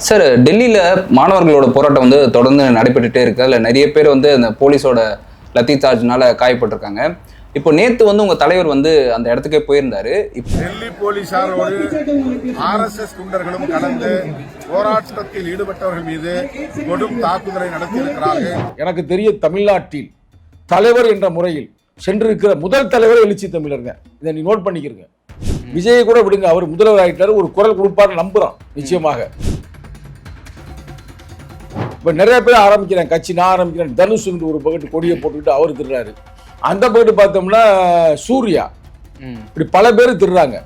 Sir, டெல்லியில மாணவர்களோட போராட்டம் வந்து தொடர்ந்து நடைபெற்றுட்டே இருக்கு. அதில் நிறைய பேர் வந்து அந்த போலீஸோட லத்தி சார்ஜ்னால காயப்பட்டிருக்காங்க. இப்போ நேத்து வந்து உங்க தலைவர் வந்து அந்த இடத்துக்கே போயிருந்தாரு. டெல்லி போலீசாரோடு RSS குண்டர்களும் கலந்து போராட்டத்தில் ஈடுபட்டவர்கள் மீது கொடும் தாக்குதலை நடத்தியிருக்கிறார்கள். எனக்கு தெரிய தமிழ்நாட்டில் தலைவர் என்ற முறையில் சென்றிருக்கிற முதல் தலைவர் எழுச்சி தமிழருங்க. இதை நீ நோட் பண்ணிக்கிறங்க. விஜயை கூட விடுங்க, அவர் முதல்வர் ஆகிட்டாரு, ஒரு குரல் கொடுப்பாரு நம்புறோம் நிச்சயமாக. இப்போ நிறைய பேர் ஆரம்பிக்கிறேன், கட்சி நான் ஆரம்பிக்கிறேன், தனுஷ் ஒரு பக்கத்து கொடியை போட்டுக்கிட்டு அவர் திருறாரு. அந்த பக்கத்து பார்த்தோம்னா சூர்யா, இப்படி பல பேர் திருறாங்க.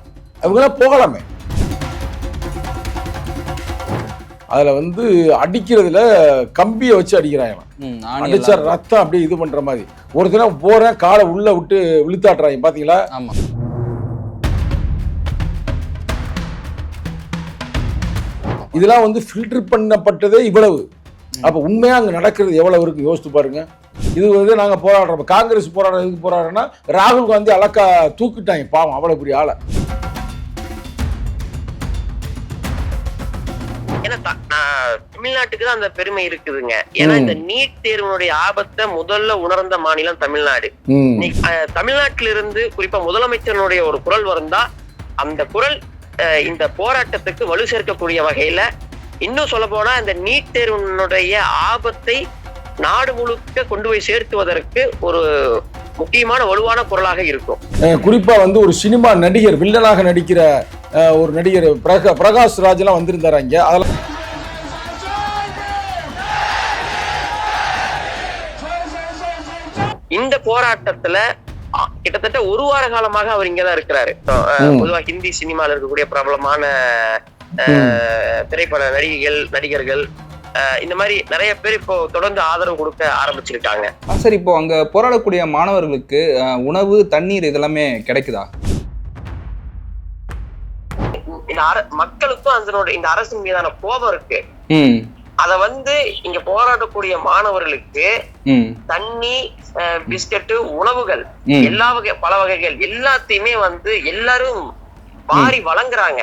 அவங்களாம் போகலாமே. அதில் வந்து அடிக்கிறதுல கம்பியை வச்சு அடிக்கிறாங்க. அடிச்சா ரத்தம் அப்படியே இது பண்ற மாதிரி. ஒரு தினம் போறேன், காலை உள்ள விட்டு விழுத்தாட்டுறாங்க, பாத்தீங்களா? ஆமா. இதெல்லாம் வந்து ஃபில்டர் பண்ணப்பட்டதே இவ்வளவு. அப்ப உண்மையா அங்க நடக்கிறது எவ்வளவு இருக்கு யோசித்து பாருங்க. இது வந்து நாங்க போராடுறோம். காங்கிரஸ் போராடுறதுக்கு போராடுறோம்னா ராகுல் காந்தி அலக்கா தூக்கிட்டாங்க, பாவம், அவ்வளவு பெரிய ஆளை. தமிழ்நாட்டுக்கு தான் அந்த பெருமை இருக்குதுங்க. ஏன்னா இந்த நீட் தேர்வுடைய ஆபத்தை முதல்ல உணர்ந்த மாநிலம் தமிழ்நாடு. தமிழ்நாட்டிலிருந்து குறிப்பா முதலமைச்சருடைய ஒரு குரல் வந்தா அந்த குரல் இந்த போராட்டத்துக்கு வலு சேர்க்கக்கூடிய வகையில, இன்னும் சொல்ல போனா இந்த நீட் தேர்வினுடைய ஆபத்தை நாடு முழுக்க கொண்டு போய் சேர்த்துவதற்கு ஒரு முக்கியமான வலுவான குரலாக இருக்கும். குறிப்பா வந்து ஒரு சினிமா நடிகர், வில்லனாக நடிக்கிற ஒரு நடிகர் பிரகாஷ் ராஜ் எல்லாம் வந்திருந்தாரு அங்க. அதெல்லாம் இந்த போராட்டத்துல கிட்டத்தட்ட ஒரு வார காலமாக அவர் இங்கதான் இருக்கிறாரு. பொதுவா ஹிந்தி சினிமால இருக்கக்கூடிய பிரபலமான திரைப்பட நடிகர்கள் இந்த மாதிரி நிறைய பேர் இப்போ தொடர்ந்து ஆதரவு கொடுக்க ஆரம்பிச்சிருக்காங்க. சார், இப்போ அங்க போராடக்கூடிய மாணவர்களுக்கு உணவு, தண்ணீர் இதெல்லாமே கிடைக்குதா? மக்களுக்கும் அதனோட இந்த அரசின் மீதான கோபம் இருக்கு. அத வந்து இங்க போராடக்கூடிய மாணவர்களுக்கு தண்ணி, பிஸ்கட்டு, உணவுகள், எல்லா வகை பல வகைகள் எல்லாத்தையுமே வந்து எல்லாரும் வாரி வழங்குறாங்க.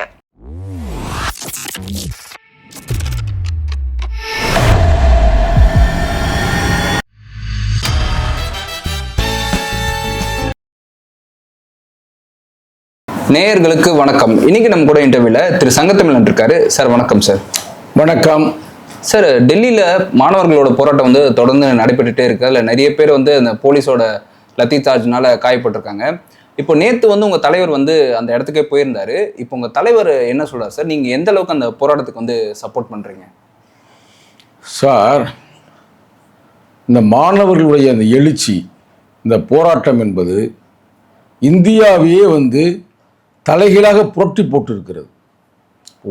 நேயர்களுக்கு வணக்கம். இன்னைக்கு நம்ம கூட இன்டர்வியூல திரு சங்கத்தமிழன் இருக்காரு. சார் வணக்கம். சார் வணக்கம். சார், டெல்லியில மாணவர்களோட போராட்டம் வந்து தொடர்ந்து நடைபெற்றுட்டே இருக்கு. அதில் நிறைய பேர் வந்து அந்த போலீஸோட லத்தி சார்ஜ்னால காயப்பட்டிருக்காங்க. இப்போ நேத்து வந்து உங்க தலைவர் வந்து அந்த இடத்துக்கே போயிருந்தாரு. இப்போ உங்க தலைவர் என்ன சொல்றாரு சார்? நீங்க எந்த அளவுக்கு அந்த போராட்டத்துக்கு வந்து சப்போர்ட் பண்றீங்க? சார், இந்த மாணவர்களுடைய அந்த எழுச்சி, இந்த போராட்டம் என்பது இந்தியாவையே வந்து தலைகீழாக புரட்டி போட்டு இருக்கிறது.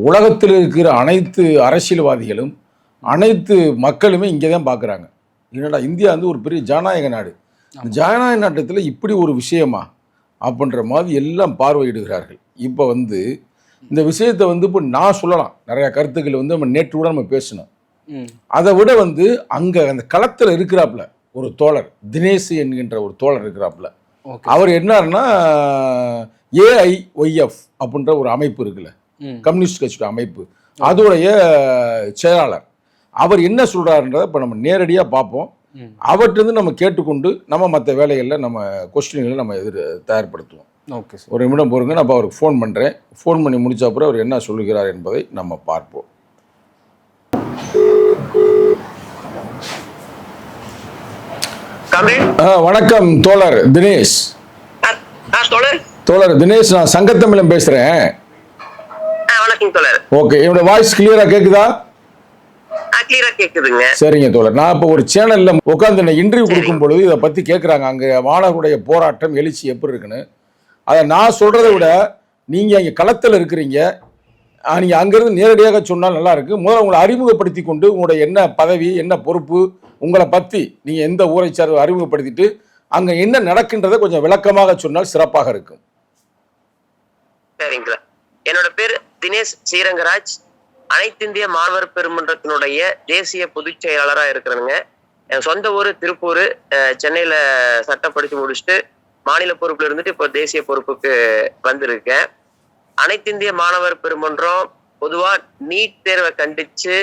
உலகத்தில் இருக்கிற அனைத்து அரசியல்வாதிகளும் அனைத்து மக்களுமே இங்கே தான் பார்க்குறாங்க. என்னடா, இந்தியா வந்து ஒரு பெரிய ஜனநாயக நாடு, ஜனநாயக நாட்டத்தில் இப்படி ஒரு விஷயமா அப்படின்ற மாதிரி எல்லாம் பார்வையிடுகிறார்கள். இப்போ வந்து இந்த விஷயத்தை வந்து இப்போ நான் சொல்லலாம், நிறையா கருத்துக்கள் வந்து நம்ம நேற்று கூட நம்ம பேசணும். அதை விட வந்து அங்கே அந்த களத்தில் இருக்கிறாப்புல ஒரு தோழர், தினேஷ் என்கின்ற ஒரு தோழர் இருக்கிறாப்புல. அவர் என்னன்னா AIYF அப்படின்ற ஒரு அமைப்பு இருக்குல்ல, கம்யூனிஸ்ட் கட்சியோட அமைப்பு, அதோடைய செயலாளர். அவர் என்ன சொல்றாருன்றதை இப்போ நம்ம நேரடியாக பார்ப்போம். அவற்றிருந்து நம்ம கேட்டுக்கொண்டு நம்ம மற்ற வேலைகளில் நம்ம கொஸ்டின்களை நம்ம தயார்படுத்துவோம். ஓகே சார், ஒரு நிமிடம் பொறுங்க. நான் அவருக்கு ஃபோன் பண்ணுறேன். ஃபோன் பண்ணி முடிச்ச அப்புறம் அவர் என்ன சொல்லுகிறார் என்பதை நம்ம பார்ப்போம். வணக்கம் தோழர் தினேஷ். தோழர் தினேஷ், நான் சங்கத்தமிழன் பேசுறேன். ஓகே, என்னோட வாய்ஸ் கிளியரா கேக்குதா? சரிங்க தோழர். நான் இப்போ ஒரு சேனல்ல உட்காந்து இன்டர்வியூ கொடுக்கும் பொழுது இதை பத்தி கேட்குறாங்க, அங்க மாணவர்களுடைய போராட்டம் எழுச்சி எப்படி இருக்குன்னு. அதை நான் சொல்றதை விட நீங்க அங்கே களத்தில் இருக்கிறீங்க, நீங்க அங்கிருந்து நேரடியாக சொன்னால் நல்லா இருக்கு. முதல்ல உங்களை அறிமுகப்படுத்தி கொண்டு உங்களுடைய என்ன பதவி, என்ன பொறுப்பு, உங்களை பத்தி நீங்க எந்த ஊரை சார்ந்து அறிமுகப்படுத்திட்டு அங்க என்ன நடக்கின்றதை கொஞ்சம் விளக்கமாக சொன்னால் சிறப்பாக இருக்கும். சரிங்களா, என்னோட பேர் தினேஷ் ஸ்ரீரங்கராஜ். அனைத்து இந்திய மாணவர் பெருமன்றத்தினுடைய தேசிய பொதுச் செயலாளராக இருக்கிறேங்க. என் சொந்த ஊர் திருப்பூர். சென்னையில சட்டம் படிச்சு முடிச்சுட்டு மாநில பொறுப்புல இருந்துட்டு இப்போ தேசிய பொறுப்புக்கு வந்திருக்கேன். அனைத்து இந்திய மாணவர் பெருமன்றம் பொதுவா நீட் தேர்வை கண்டிச்சு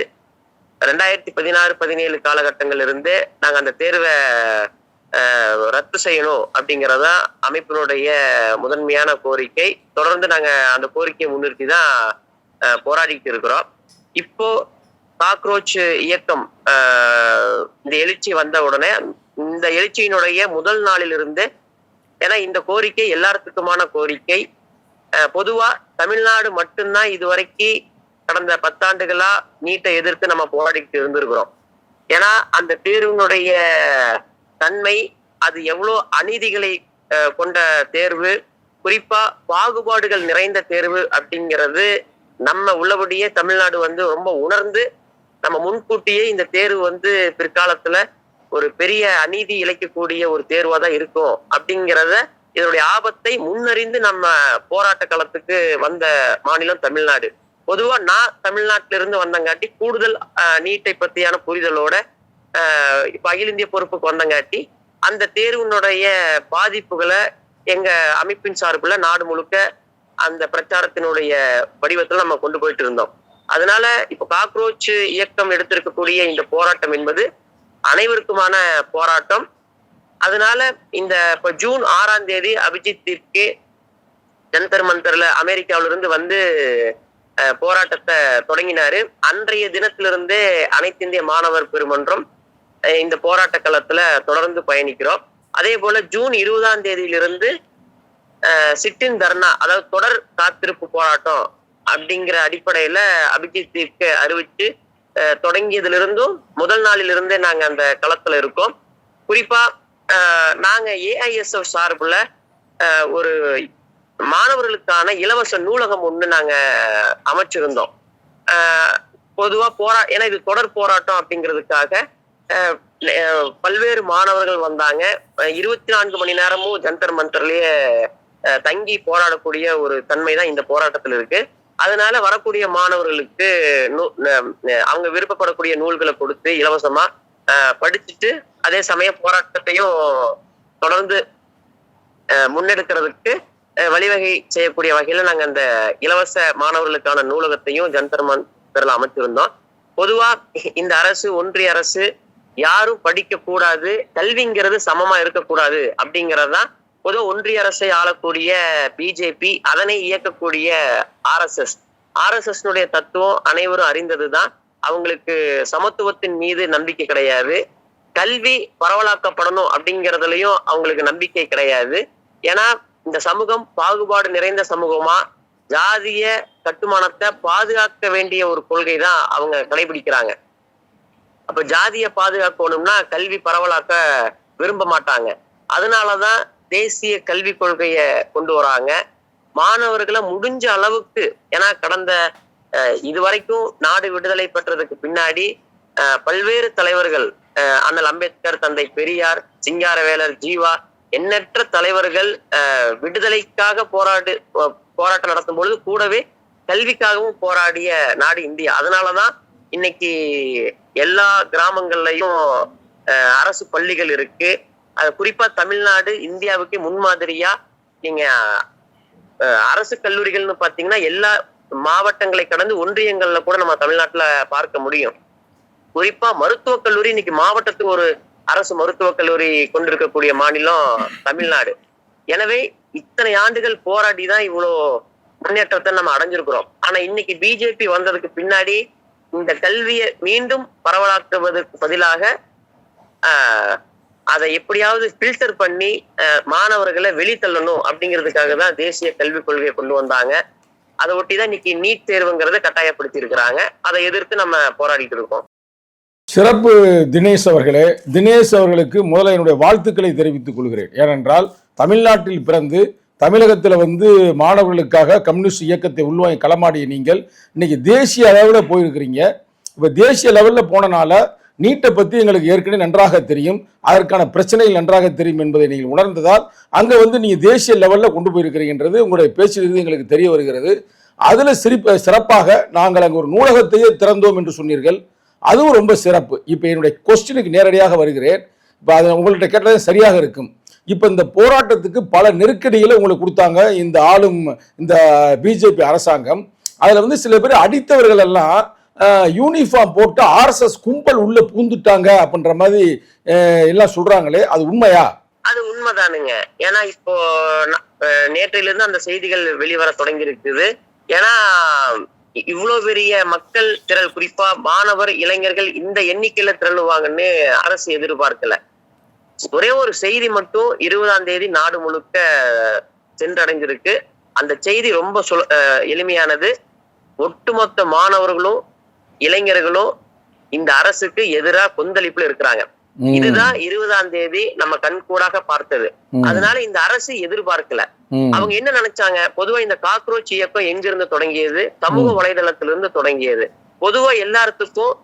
2016-17 காலகட்டங்கள்ல இருந்து நாங்க அந்த தேர்வை ரத்து செய்யணும் அப்படிங்கறதா அமைப்பினுடைய முதன்மையான கோரிக்கை. தொடர்ந்து நாங்க அந்த கோரிக்கையை முன்னிறுத்தி தான் போராடிட்டு இருக்கிறோம். இப்போ காக்ரோச் இயக்கம் இந்த எழுச்சி வந்த உடனே இந்த எழுச்சியினுடைய முதல் நாளிலிருந்து, ஏன்னா இந்த கோரிக்கை எல்லாத்துக்குமான கோரிக்கை. பொதுவா தமிழ்நாடு மட்டும்தான் இதுவரைக்கும் கடந்த 10 ஆண்டுகளா நீட்டை எதிர்த்து நம்ம போராடிட்டு இருந்திருக்கிறோம். ஏன்னா அந்த தேர்வினுடைய தன்மை, அது எவ்வளவு அநீதிகளை கொண்ட தேர்வு, குறிப்பா பாகுபாடுகள் நிறைந்த தேர்வு அப்படிங்கிறது நம்ம உள்ளபடியே தமிழ்நாடு ரொம்ப உணர்ந்து நம்ம முன்கூட்டியே இந்த தேர்வு பிற்காலத்துல ஒரு பெரிய அநீதி இழைக்கக்கூடிய ஒரு தேர்வா தான் இருக்கும் அப்படிங்கிறத, இதனுடைய ஆபத்தை முன்னறிந்து நம்ம போராட்ட களத்துக்கு வந்த மாநிலம் தமிழ்நாடு. பொதுவா நான் தமிழ்நாட்டில இருந்து வந்தங்காட்டி கூடுதல் நீட்டை பத்தியான புரிதலோட இப்ப அகில இந்திய பொறுப்புக்கு வந்தங்காட்டி அந்த தேர்வினுடைய பாதிப்புகளை எங்க அமைப்பின் சார்புல நாடு முழுக்க அந்த பிரச்சாரத்தினுடைய வடிவத்துல நம்ம கொண்டு போயிட்டு இருந்தோம். அதனால இப்ப காக்ரோச் இயக்கம் எடுத்திருக்கக்கூடிய இந்த போராட்டம் என்பது அனைவருக்குமான போராட்டம். அதனால இந்த இப்ப ஜூன் 6ஆம் தேதி அபிஜித் தீப்கே ஜந்தர் மந்தர்ல அமெரிக்காவிலிருந்து போராட்டத்தை தொடங்கினாரு. அன்றைய தினத்திலிருந்தே அனைத்து இந்திய மாணவர் பெருமன்றம் இந்த போராட்ட களத்துல தொடர்ந்து பயணிக்கிறோம். அதே போல ஜூன் 20ஆம் தேதியிலிருந்து சிட்டின் தர்ணா, அதாவது தொடர் காத்திருப்பு போராட்டம் அப்படிங்கிற அடிப்படையில அபிஜித் தீப்கே அறிவிச்சு தொடங்கியதிலிருந்தும் முதல் நாளிலிருந்தே நாங்க அந்த களத்துல இருக்கோம். குறிப்பா நாங்க ஏஐஎஸ்எஃப் சார்புல ஒரு மாணவர்களுக்கான இலவச நூலகம் ஒண்ணு நாங்க அமைச்சிருந்தோம். பொதுவா ஏன்னா இது தொடர் போராட்டம் அப்படிங்கிறதுக்காக பல்வேறு மாணவர்கள் வந்தாங்க. 24 மணி நேரமும் ஜந்தர் மந்தர்லயே தங்கி போராடக்கூடிய ஒரு தன்மை தான் இந்த போராட்டத்தில் இருக்கு. அதனால வரக்கூடிய மாணவர்களுக்கு அவங்க விருப்பப்படக்கூடிய நூல்களை கொடுத்து இலவசமா படிச்சுட்டு அதே சமயம் போராட்டத்தையும் தொடர்ந்து முன்னெடுக்கிறதுக்கு வழிவகை செய்யக்கூடிய வகையில நாங்க அந்த இலவச மாணவர்களுக்கான நூலகத்தையும் ஜந்தர் மந்தர்ல அமைச்சிருந்தோம். பொதுவா இந்த அரசு, ஒன்றிய அரசு யாரும் படிக்க கூடாது, கல்விங்கிறது சமமா இருக்கக்கூடாது அப்படிங்கறதுதான் பொதுவா ஒன்றிய அரசை ஆளக்கூடிய பிஜேபி, அதனை இயக்கக்கூடிய ஆர்எஸ்எஸ் தத்துவம் அனைவரும் அறிந்ததுதான். அவங்களுக்கு சமத்துவத்தின் மீது நம்பிக்கை கிடையாது, கல்வி பரவலாக்கப்படணும் அப்படிங்கிறதுலயும் அவங்களுக்கு நம்பிக்கை கிடையாது. ஏன்னா இந்த சமூகம் பாகுபாடு நிறைந்த சமூகமா, ஜாதிய கட்டுமானத்தை பாதுகாக்க வேண்டிய ஒரு கொள்கை தான் அவங்க கடைபிடிக்கிறாங்க. அப்ப ஜாதிய பாதுகாக்கணும்னா கல்வி பரவலாக்க விரும்ப மாட்டாங்க. அதனாலதான் தேசிய கல்வி கொள்கைய கொண்டு வராங்க. மாணவர்களை முடிஞ்ச அளவுக்கு, ஏன்னா கடந்த இதுவரைக்கும் நாடு விடுதலை பெற்றதுக்கு பின்னாடி பல்வேறு தலைவர்கள், அண்ணல் அம்பேத்கர், தந்தை பெரியார், சிங்காரவேலர், ஜீவா, எண்ணற்ற தலைவர்கள் விடுதலைக்காக போராட்டம் நடத்தும் பொழுது கூடவே கல்விக்காகவும் போராடிய நாடு இந்தியா. அதனாலதான் இன்னைக்கு எல்லா கிராமங்கள்லயும் அரசு பள்ளிகள் இருக்கு. அது குறிப்பா தமிழ்நாடு இந்தியாவுக்கு முன்மாதிரியா. நீங்க அரசு கல்லூரிகள்னு பாத்தீங்கன்னா எல்லா மாவட்டங்களை கடந்து ஒன்றியங்கள்ல கூட நம்ம தமிழ்நாட்டுல பார்க்க முடியும். குறிப்பா மருத்துவக் கல்லூரி இன்னைக்கு மாவட்டத்துக்கு ஒரு அரசு மருத்துவக் கல்லூரி கொண்டிருக்கக்கூடிய மாநிலம் தமிழ்நாடு. எனவே இத்தனை ஆண்டுகள் போராடிதான் இவ்வளவு முன்னேற்றத்தை நம்ம அடைஞ்சிருக்கிறோம். ஆனா இன்னைக்கு பிஜேபி வந்ததுக்கு பின்னாடி இந்த கல்வியை மீண்டும் பரவலாக்குவதற்கு பதிலாக அதை எப்படியாவது ஃபில்டர் பண்ணி மாணவர்களை வெளித்தள்ளணும் அப்படிங்கிறதுக்காக தான் தேசிய கல்விக் கொள்கையை கொண்டு வந்தாங்க. அதை ஒட்டிதான் இன்னைக்கு நீட் தேர்வுங்கிறத கட்டாயப்படுத்தி இருக்கிறாங்க. அதை எதிர்த்து நம்ம போராடிட்டு இருக்கோம். சிறப்பு தினேஷ் அவர்களே, தினேஷ் அவர்களுக்கு முதல்ல என்னுடைய வாழ்த்துக்களை தெரிவித்துக் கொள்கிறேன். ஏனென்றால் தமிழ்நாட்டில் பிறந்து தமிழகத்தில் மாணவர்களுக்காக கம்யூனிஸ்ட் இயக்கத்தை உள்வாங்கி களமாடிய நீங்கள் இன்னைக்கு தேசிய அளவில் போயிருக்கிறீங்க. இப்போ தேசிய லெவலில் போனனால நீட்டை பற்றி எங்களுக்கு ஏற்கனவே நன்றாக தெரியும், அதற்கான பிரச்சனைகள் நன்றாக தெரியும் என்பதை நீங்கள் உணர்ந்ததால் அங்கே நீங்கள் தேசிய லெவலில் கொண்டு போயிருக்கிறீங்கன்றது உங்களுடைய பேச்சிலிருந்து எங்களுக்கு தெரிய வருகிறது. அதில் சிறப்பாக நாங்கள் அங்கே ஒரு நூலகத்தையே திறந்தோம் என்று சொன்னீர்கள், அதுவும் ரொம்ப சிறப்பு. இப்போ என்னுடைய கொஸ்டினுக்கு நேரடியாக வருகிறேன். இப்போ அதை உங்கள்கிட்ட கேட்டதே சரியாக இருக்கும். இப்போ இந்த போராட்டத்துக்கு பல நெருக்கடிகளை உங்களுக்கு கொடுத்தாங்க இந்த ஆளும் இந்த பிஜேபி அரசாங்கம். அதுல வந்து சில பேர் அடித்தவர்கள் எல்லாம் யூனிஃபார்ம் போட்டு RSS கும்பல் உள்ள பூந்துட்டாங்க அப்படின்ற மாதிரி எல்லாம் சொல்றாங்களே, அது உண்மையா? அது உண்மைதானுங்க. ஏன்னா இப்போ நேற்றிலிருந்து இருந்து அந்த செய்திகள் வெளிவர தொடங்கி இருக்குது. ஏன்னா இவ்வளவு பெரிய மக்கள் திரள், குறிப்பா மாணவர் இளைஞர்கள் இந்த எண்ணிக்கையில திரளுவாங்கன்னு அரசு எதிர்பார்க்கல. ஒரே ஒரு செய்தி மட்டும் 20ஆம் தேதி நாடு முழுக்க சென்றடைஞ்சிருக்கு. அந்த செய்தி ரொம்ப எளிமையானது. ஒட்டுமொத்த மாணவர்களும் இளைஞர்களும் இந்த அரசுக்கு எதிராக கொந்தளிப்புல இருக்கிறாங்க. இதுதான் 20ஆம் தேதி நம்ம கண்கூடாக பார்த்தது. அதனால இந்த அரசு எதிர்பார்க்கல. அவங்க என்ன நினைச்சாங்க, பொதுவா இந்த காக்ரோச் இயக்கம் எங்கிருந்து தொடங்கியது? சமூக வலைதளத்திலிருந்து தொடங்கியது. பொதுவா எல்லாத்துக்கும்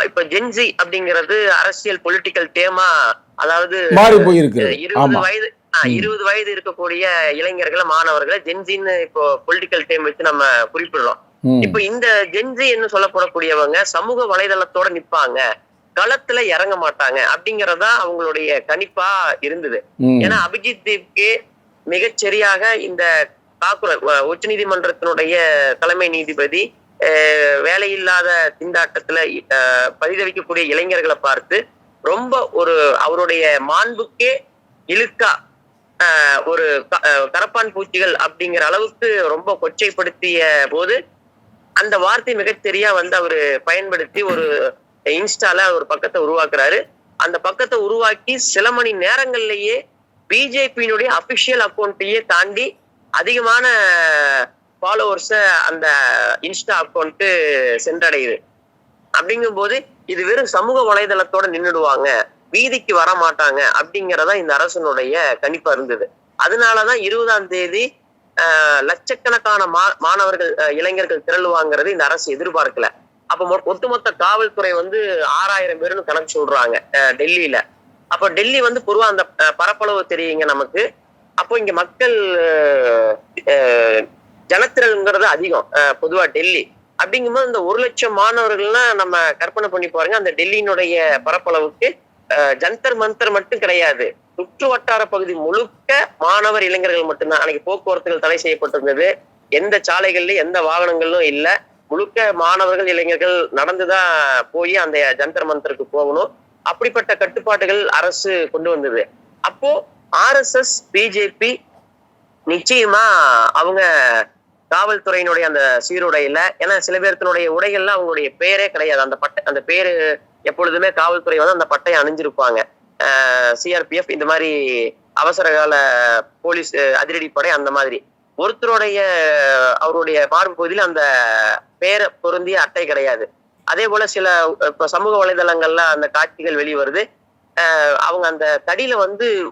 இப்ப ஜென்சி அப்படிங்கிறது அரசியல் பொலிட்டிக்கல் தேமா, அதாவது மாறி போயிருக்கு. 20 வயது இருக்கக்கூடிய இளைஞர்களை மாணவர்களை ஜென்சின்னு இப்போ பொலிட்டிக்கல் டேம் வச்சு நம்ம குறிப்பிடுறோம். இப்ப இந்த ஜென்சி என்று சொல்லப்படக்கூடியவங்க சமூக வலைதளத்தோட நிப்பாங்க, களத்துல இறங்க மாட்டாங்க அப்படிங்கறதா அவங்களுடைய கணிப்பா இருந்தது. ஏன்னா அபிஜித் தீப்கே மிகச்சரியாக இந்த உச்ச நீதிமன்றத்தினுடைய தலைமை நீதிபதி வேலையில்லாத திண்டாட்டத்துல பரிதவிக்கக்கூடிய இளைஞர்களை பார்த்து ரொம்ப அவருடைய மாண்புக்கே இழுக்கா ஒரு கரப்பான் பூச்சிகள் அப்படிங்கிற அளவுக்கு ரொம்ப கொச்சைப்படுத்திய போது அந்த வார்த்தை மிகச்சரியா அவரு பயன்படுத்தி ஒரு இன்ஸ்டால ஒரு பக்கத்தை உருவாக்குறாரு. அந்த பக்கத்தை உருவாக்கி சில மணி நேரங்கள்லயே பிஜேபியினுடைய அபிஷியல் அக்கௌண்ட்டையே தாண்டி அதிகமான ஃபாலோவர்ஸ அந்த இன்ஸ்டா அக்கௌண்ட் சென்றடையுது. அப்படிங்கும் போது இது வெறும் சமூக வலைதளத்தோட நின்றுடுவாங்க, வீதிக்கு வர மாட்டாங்க அப்படிங்கறதா இந்த அரசனுடைய கணிப்பா இருந்தது. அதனாலதான் 20ஆம் தேதி லட்சக்கணக்கான மாணவர்கள் இளைஞர்கள் திரளுவாங்கிறது இந்த அரசு எதிர்பார்க்கல. அப்ப ஒட்டுமொத்த காவல்துறை 6000 பேருன்னு கணக்கு சொல்றாங்க டெல்லியில. அப்ப டெல்லி பொதுவா அந்த பரப்பளவு தெரியுங்க நமக்கு. அப்போ இங்க மக்கள் ஜனத்திரள்ங்கிறது அதிகம் பொதுவா டெல்லி. அப்படிங்கும்போது இந்த 1 லட்சம் மாணவர்கள்னா நம்ம கற்பனை பண்ணி பாருங்க, அந்த டெல்லியினுடைய பரப்பளவுக்கு ஜந்தர் மந்தர் மட்டும் கிடையாது, சுற்று வட்டார பகுதி முழுக்க மாணவர் இளைஞர்கள் மட்டும்தான். அன்னைக்கு போக்குவரத்துகள் தடை செய்யப்பட்டிருந்தது, எந்த சாலைகள்லயும் எந்த வாகனங்களும் இல்ல, முழுக்க மாணவர்கள் இளைஞர்கள் நடந்துதான் போய் அந்த ஜந்தர் மந்தருக்கு போகணும். அப்படிப்பட்ட கட்டுப்பாடுகள் அரசு கொண்டு வந்தது. அப்போ RSS பிஜேபி நிச்சயமா அவங்க காவல்துறையினுடைய அந்த சீருடையில, ஏன்னா சில பேர்த்தினுடைய உடைகள்ல அவங்களுடைய பேரே கிடையாது. அந்த பேரு எப்பொழுதுமே காவல்துறை அந்த பட்டையை அணிஞ்சிருப்பாங்க. CRPF இந்த மாதிரி அவசர கால போலீஸ் அதிரடிப்படை அந்த மாதிரி. ஒருத்தருடைய அவருடைய மார்பு பகுதியில் அந்த பேரை பொருந்திய அட்டை கிடையாது. அதே போல சில இப்ப சமூக வலைதளங்கள்ல அந்த காட்சிகள் வெளிவருது. அவங்க அந்த தடியில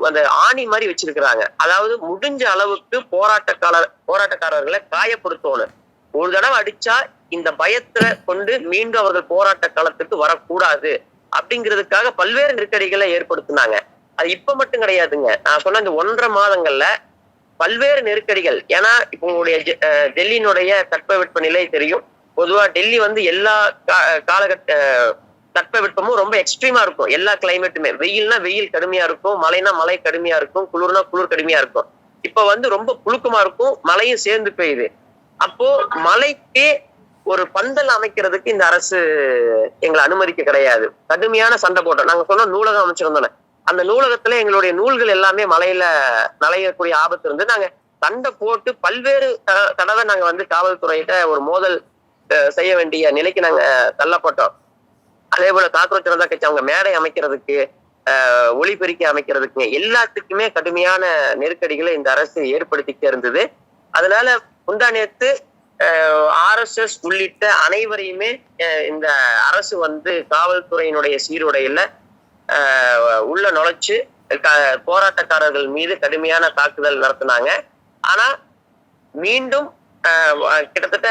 அந்த ஆணி மாதிரி வச்சிருக்கிறாங்க. அதாவது முடிஞ்ச அளவுக்கு போராட்டக்காரர்களை காயப்படுத்தணும். ஒரு தடவை அடிச்சா இந்த பயத்தை கொண்டு மீண்டும் அவர்கள் போராட்ட களத்துக்கு வரக்கூடாது அப்படிங்கிறதுக்காக பல்வேறு நெருக்கடிகளை ஏற்படுத்தினாங்க. அது இப்ப மட்டும் கிடையாதுங்க. நான் சொன்ன இந்த 1.5 மாதங்கள்ல பல்வேறு நெருக்கடிகள். ஏன்னா இப்ப உங்களுடைய டெல்லியினுடைய தட்பவெட்ப நிலை தெரியும். பொதுவா டெல்லி எல்லா காலகட்ட தட்பவெட்பமும் ரொம்ப எக்ஸ்ட்ரீமா இருக்கும். எல்லா கிளைமேட்டுமே, வெயில்னா வெயில் கடுமையா இருக்கும், மழைனா மழை கடுமையா இருக்கும், குளிர்னா குளிர் கடுமையா இருக்கும். இப்ப ரொம்ப புழுக்கமா இருக்கும், மழையும் சேர்ந்து பெய்யுது. அப்போ மழைக்கே ஒரு பந்தல் அமைக்கிறதுக்கு இந்த அரசு எங்களை அனுமதிக்க கிடையாது. கடுமையான சண்டை போட்டோம். நாங்க சொன்ன நூலகம் அமைச்சிருந்தோம். அந்த நூலகத்துல எங்களுடைய நூல்கள் எல்லாமே மழையில நனையக்கூடிய ஆபத்து இருந்து நாங்க சண்டை போட்டு பல்வேறு தடவை நாங்க காவல்துறையிட்ட ஒரு மோதல் செய்ய வேண்டிய நிலைக்கு நாங்க தள்ளப்பட்டோம். அதே போல காக்ரோச் ஜனதா கட்சி அவங்க மேடை அமைக்கிறதுக்கு, ஒளிபெருக்கி அமைக்கிறதுக்கு எல்லாத்துக்குமே கடுமையான நெருக்கடிகளை இந்த அரசு ஏற்படுத்திக்கிட்டே இருந்தது. அதனால முந்தானேத்து RSS உள்ளிட்ட அனைவரையுமே இந்த அரசு காவல்துறையினுடைய சீருடையில உள்ள நுழைச்சு போராட்டக்காரர்கள் மீது கடுமையான தாக்குதல் நடத்தினாங்க. ஆனா மீண்டும் கிட்டத்தட்ட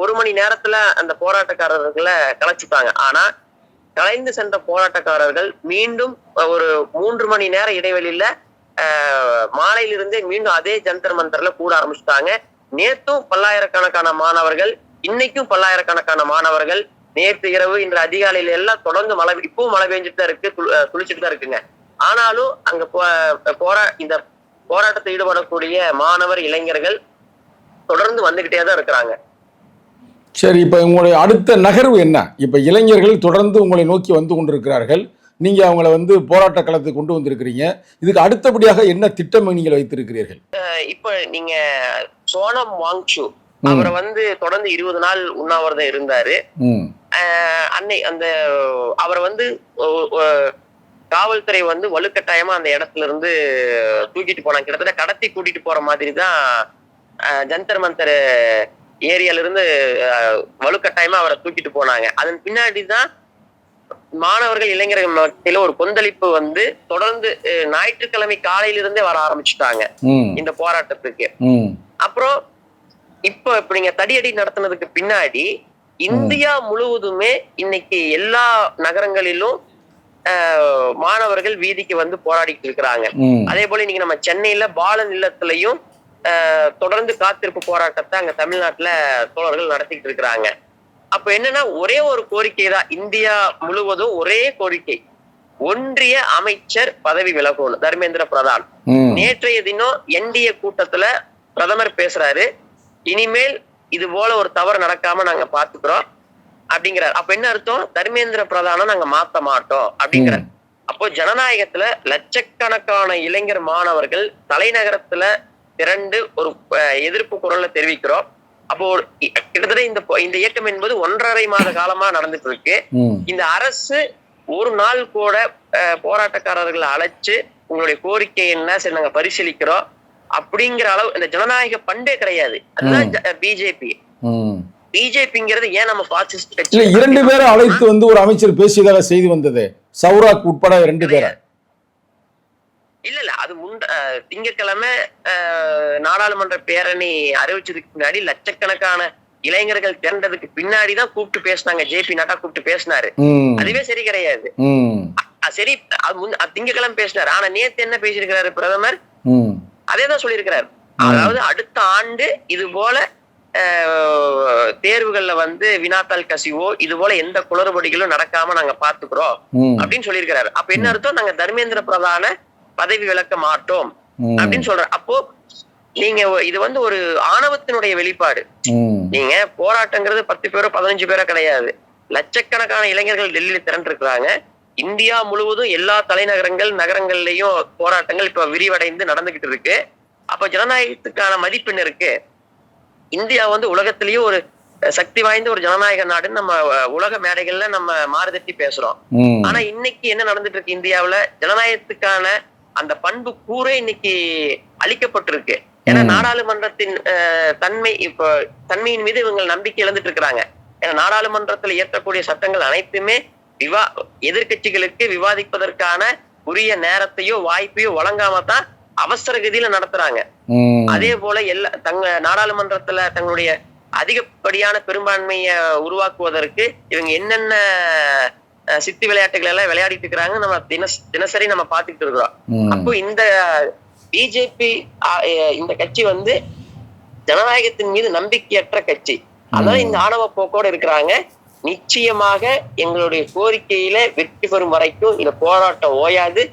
ஒரு மணி நேரத்துல அந்த போராட்டக்காரர்களை கலைச்சுட்டாங்க. ஆனா கலைந்து சென்ற போராட்டக்காரர்கள் மீண்டும் ஒரு 3 மணி நேர இடைவெளியில மாலையிலிருந்தே மீண்டும் அதே ஜந்தர் மந்தர்ல கூட ஆரம்பிச்சுட்டாங்க. நேத்தும் பல்லாயிரக்கணக்கான மாணவர்கள், இன்னைக்கும் பல்லாயிரக்கணக்கான மாணவர்கள், நேற்று இரவு இன்று அதிகாலையில எல்லாம் தொடர்ந்து மழை, இப்பவும் மழை பெஞ்சுட்டு தான் இருக்கு, துளிச்சுட்டு தான் இருக்குங்க. ஆனாலும் அங்க இந்த போராட்டத்தில் ஈடுபடக்கூடிய மாணவர் இளைஞர்கள் தொடர்ந்து வந்துகிட்டே தான் இருக்கிறாங்க. சரி, இப்போ உங்களுடைய அடுத்த நகர்வு என்ன? இப்போ இளைஞர்கள் தொடர்ந்து உங்களை நோக்கி வந்து கொண்டிருக்கிறார்கள், நீங்க அவங்கள வந்து போராட்ட களத்துக்கு கொண்டு வந்திருக்கிறீங்க. இதுக்கு அடுத்தபடியாக என்ன திட்டம் நீங்கள் வைத்திருக்கிறீர்கள்? இப்ப நீங்க சோனம் வாங்சு அவரை வந்து தொடர்ந்து 20 நாள் உண்ணாவிரதம் இருந்தாரு. அன்னை அந்த அவரை வந்து காவல்துறை வந்து வலுக்கட்டாயமா அந்த இடத்துல இருந்து தூக்கிட்டு போனாங்க. கிட்டத்தட்ட கடத்தி கூட்டிட்டு போற மாதிரி தான் ஜந்தர் மந்தர் ஏரியால இருந்து வலுக்கட்டாயமா அவரை தூக்கிட்டு போனாங்க. அதன் பின்னாடிதான் மாணவர்கள் இளைஞர்கள் மத்தியில ஒரு கொந்தளிப்பு வந்து தொடர்ந்து ஞாயிற்றுக்கிழமை காலையிலிருந்தே வர ஆரம்பிச்சுட்டாங்க இந்த போராட்டத்துக்கு. அப்புறம் இப்ப நீங்க தடியடி நடத்தினதுக்கு பின்னாடி இந்தியா முழுவதுமே இன்னைக்கு எல்லா நகரங்களிலும் மாணவர்கள் வீதிக்கு வந்து போராடிட்டு இருக்கிறாங்க. அதே போல இன்னைக்கு நம்ம சென்னையில பால நிலத்திலையும் தொடர்ந்து காத்திருப்பு போராட்டத்தை அங்க தமிழ்நாட்டுல தோழர்கள் நடத்திட்டு இருக்கிறாங்க. அப்ப என்னன்னா ஒரே ஒரு கோரிக்கை தான், இந்தியா முழுவதும் ஒரே கோரிக்கை, ஒன்றிய அமைச்சர் பதவி விலகணும் தர்மேந்திர பிரதான். நேற்றைய தினம் என்டிஏ கூட்டத்துல பிரதமர் பேசுறாரு, இனிமேல் இது போல ஒரு தவறு நடக்காம நாங்க பாத்துக்கிறோம் அப்படிங்கிறார். அப்ப என்ன அர்த்தம்? தர்மேந்திர பிரதானம் நாங்க மாத்த மாட்டோம் அப்படிங்கிறார். அப்போ ஜனநாயகத்துல லட்சக்கணக்கான இளைஞர் மாணவர்கள் தலைநகரத்துல திரண்டு ஒரு எதிர்ப்பு குரல்ல தெரிவிக்கிறோம். அப்போ கிட்டத்தட்ட இந்த இயக்கம் என்பது 1.5 மாத காலமா நடந்துட்டு இருக்கு. இந்த அரசு ஒரு நாள் கூட போராட்டக்காரர்களை அழைச்சு உங்களுடைய கோரிக்கை என்ன, சரி நாங்க பரிசீலிக்கிறோம் அப்படிங்கிற அளவு இந்த ஜனநாயக பண்பே கிடையாது. அதுதான் பிஜேபி. பிஜேபிங்கிறது ஏன் நம்ம பாசிஸ்ட் கட்சி 2 பேரை அழைத்து வந்து ஒரு அமைச்சர் பேசியதாக செய்தி வந்தது, சௌராக் உட்பட 2 பேரை. இல்ல அது திங்கட்கிழமை நாடாளுமன்ற பேரணி அறிவிச்சதுக்கு முன்னாடி லட்சக்கணக்கான இளைஞர்கள் திரண்டதுக்கு பின்னாடிதான் கூப்பிட்டு பேசினாங்க. ஜேபி நட்டா கூப்பிட்டு பேசினாரு. அதுவே சரி கிடையாது. சரி, திங்கட்கிழமை பேசினாரு. ஆனா நேத்து என்ன பேசியிருக்கிறாரு பிரதமர்? அதேதான் சொல்லியிருக்கிறார். அதாவது அடுத்த ஆண்டு இது போல தேர்வுகள்ல வந்து வினாத்தாள் கசிவோ இது போல எந்த குளறுபடிகளும் நடக்காம நாங்க பாத்துக்கிறோம் அப்படின்னு சொல்லியிருக்கிறாரு. அப்ப என்ன அர்த்தம்? நாங்க தர்மேந்திர பிரதான பதவி விலக்க மாட்டோம் அப்படின்னு சொல்ற. அப்போ நீங்க இது வந்து ஒரு ஆணவத்தினுடைய வெளிப்பாடு. நீங்க போராட்டங்கிறது 10 பேரோ 15 பேரோ கிடையாது, லட்சக்கணக்கான இளைஞர்கள் டெல்லியில திரண்டு இருக்கிறாங்க. இந்தியா முழுவதும் எல்லா தலைநகரங்கள் நகரங்கள்லயும் போராட்டங்கள் இப்ப விரிவடைந்து நடந்துகிட்டு இருக்கு. அப்ப ஜனநாயகத்துக்கான மதிப்பெண் இருக்கு. இந்தியா வந்து உலகத்திலேயே ஒரு சக்தி வாய்ந்த ஒரு ஜனநாயக நாடுன்னு நம்ம உலக மேடைகள்ல நம்ம மாறுதட்டி பேசுறோம். ஆனா இன்னைக்கு என்ன நடந்துட்டு இருக்கு? இந்தியாவுல ஜனநாயகத்துக்கான அந்த பண்பு கூறே இன்னைக்கு அளிக்கப்பட்டிருக்கு. ஏன்னா நாடாளுமன்றத்தின் தன்மையின் மீது இவங்க நம்பிக்கை இழந்துட்டு இருக்கிறாங்க. ஏன்னா நாடாளுமன்றத்தில் இயற்றக்கூடிய சட்டங்கள் அனைத்துமே எதிர்கட்சிகளுக்கு விவாதிப்பதற்கான உரிய நேரத்தையோ வாய்ப்பையோ வழங்காம தான் அவசர கதியில நடத்துறாங்க. அதே போல நாடாளுமன்றத்துல தங்களுடைய அதிகப்படியான பெரும்பான்மையை உருவாக்குவதற்கு இவங்க என்னென்ன சித்தி விளையாட்டுகள் எல்லாம் விளையாடிட்டு இருக்கிறாங்க நம்ம தினசரி நம்ம பாத்துக்கிட்டு இருக்கிறோம். அப்போ இந்த பிஜேபி இந்த கட்சி வந்து ஜனநாயகத்தின் மீது நம்பிக்கையற்ற கட்சி. அதனால இந்த ஆணவ போக்கோடு இருக்கிறாங்க. நிச்சயமாக எங்களுடைய கோரிக்கையில வெற்றி பெறும் வரைக்கும் இந்த போராட்டம் ஓயாது.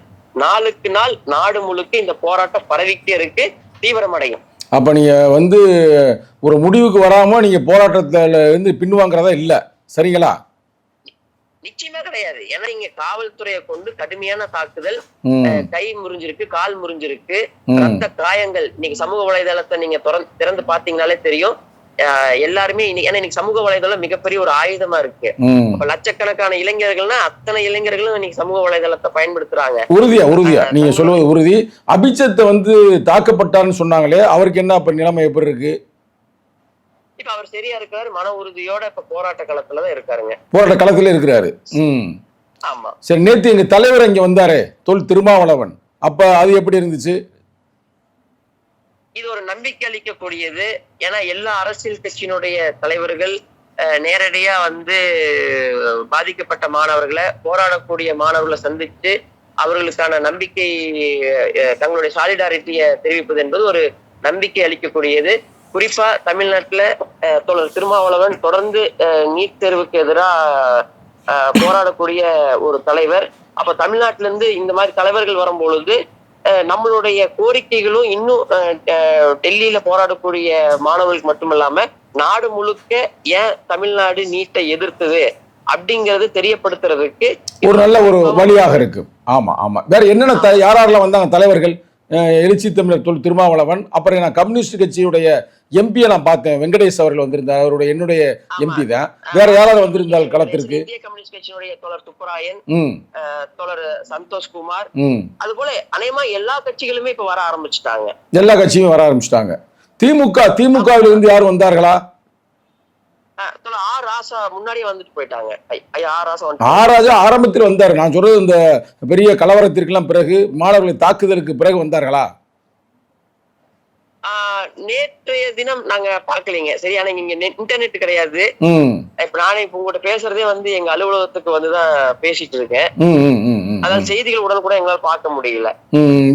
நாளுக்கு நாள் நாடு முழுக்க இந்த போராட்டம் பரவிக்கிட்டே இருக்கு, தீவிரமடையும். அப்ப நீங்க வந்து ஒரு முடிவுக்கு வராம நீங்க போராட்டத்துல இருந்து பின்வாங்கறதா இல்ல, சரிங்களா? நிச்சயமா கிடையாது. ஏன்னா இங்க காவல்துறையை கொண்டு கடுமையான தாக்குதல், கை முறிஞ்சிருக்கு, கால் முறிஞ்சிருக்கு, ரத்த காயங்கள். இன்னைக்கு சமூக வலைதளத்தை நீங்க திறந்து பாத்தீங்கன்னாலே தெரியும். எல்லாருமே ஏன்னா இன்னைக்கு சமூக வலைதளம் மிகப்பெரிய ஒரு ஆயுதமா இருக்கு. அப்ப லட்சக்கணக்கான இளைஞர்கள்னா அத்தனை இளைஞர்களும் இன்னைக்கு சமூக வலைதளத்தை பயன்படுத்துறாங்க. உறுதியா நீங்க சொல்லுவது உறுதி. அபிஜத்தை வந்து தாக்கப்பட்டார்னு சொன்னாங்களே, அவருக்கு என்ன அப்ப நிலைமை எப்படி இருக்கு? இப்ப அவர் சரியா இருக்காரு, மன உறுதியோட இப்ப போராட்ட களத்துலதான் இருக்காருங்க. போராட்ட களத்துல இருக்கிறாரு. ஆமா. சரி, நேத்து எங்க தலைவர் இங்க வந்தாரு, தொல் திருமாவளவன். அப்ப அது எப்படி இருந்துச்சு? இது ஒரு நம்பிக்கை அளிக்கக்கூடியது. ஏன்னா எல்லா அரசியல் கட்சியினுடைய தலைவர்கள் நேரடியா வந்து பாதிக்கப்பட்ட மாணவர்களை, போராடக்கூடிய மாணவர்களை சந்திச்சு அவர்களுக்கான நம்பிக்கை, தங்களுடைய சாலிடாரிட்டியை தெரிவிப்பது என்பது ஒரு நம்பிக்கை அளிக்கக்கூடியது. குறிப்பா தமிழ்நாட்டுல தோழர் திருமாவளவன் தொடர்ந்து நீட் தேர்வுக்கு எதிராக போராடக்கூடிய ஒரு தலைவர். அப்ப தமிழ்நாட்டில இருந்து இந்த மாதிரி தலைவர்கள் வரும்பொழுது நம்மளுடைய கோரிக்கைகளும் இன்னும் டெல்லியில போராடக்கூடிய மாணவர்களுக்கு மட்டுமில்லாம நாடு முழுக்க ஏன் தமிழ்நாடு நீட்டை எதிர்த்தது அப்படிங்கறது தெரியப்படுத்துறதுக்கு ஒரு நல்ல ஒரு வழியாக இருக்கு. ஆமா ஆமா. வேற என்னென்ன யாரெல்லாம் வந்தாங்க தலைவர்கள்? எழுச்சி தமிழர் திருமாவளவன், அப்புறம் நான் கம்யூனிஸ்ட் கட்சியுடைய எம்பியை நான் பார்த்தேன், வெங்கடேஷ் அவர்கள் வந்திருந்தார், அவருடைய என்னுடைய எம்பி தான். வேற யாராவது வந்திருந்தால் களத்திற்கு? இந்திய கம்யூனிஸ்ட் கட்சியினுடைய தோழர் துப்பராயன், தோழர் சந்தோஷ்குமார், அது போல அநேகமா எல்லா கட்சிகளுமே இப்ப வர ஆரம்பிச்சுட்டாங்க. எல்லா கட்சியும் வர ஆரம்பிச்சிட்டாங்க. திமுகவில் இருந்து யாரும் வந்தார்களா? ராசா முன்னாடியே வந்துட்டு போயிட்டாங்க. ராஜா ஆரம்பத்தில் வந்தாரு. நான் சொல்றது இந்த பெரிய கலவரத்திற்கெல்லாம் பிறகு, மாணவர்களின் தாக்குதலுக்கு பிறகு வந்தார்களா? நேற்றைய தினம் நாங்க பாக்கலீங்க. சரியான இங்க இன்டர்நெட் கிடையாது. இப்ப நானே இப்ப உங்ககிட்ட பேசுறதே எங்க அலுவலகத்துக்கு வந்துதான் பேசிட்டு இருக்கேன். அதாவது செய்திகள் உடனே கூட எங்களால பார்க்க முடியல.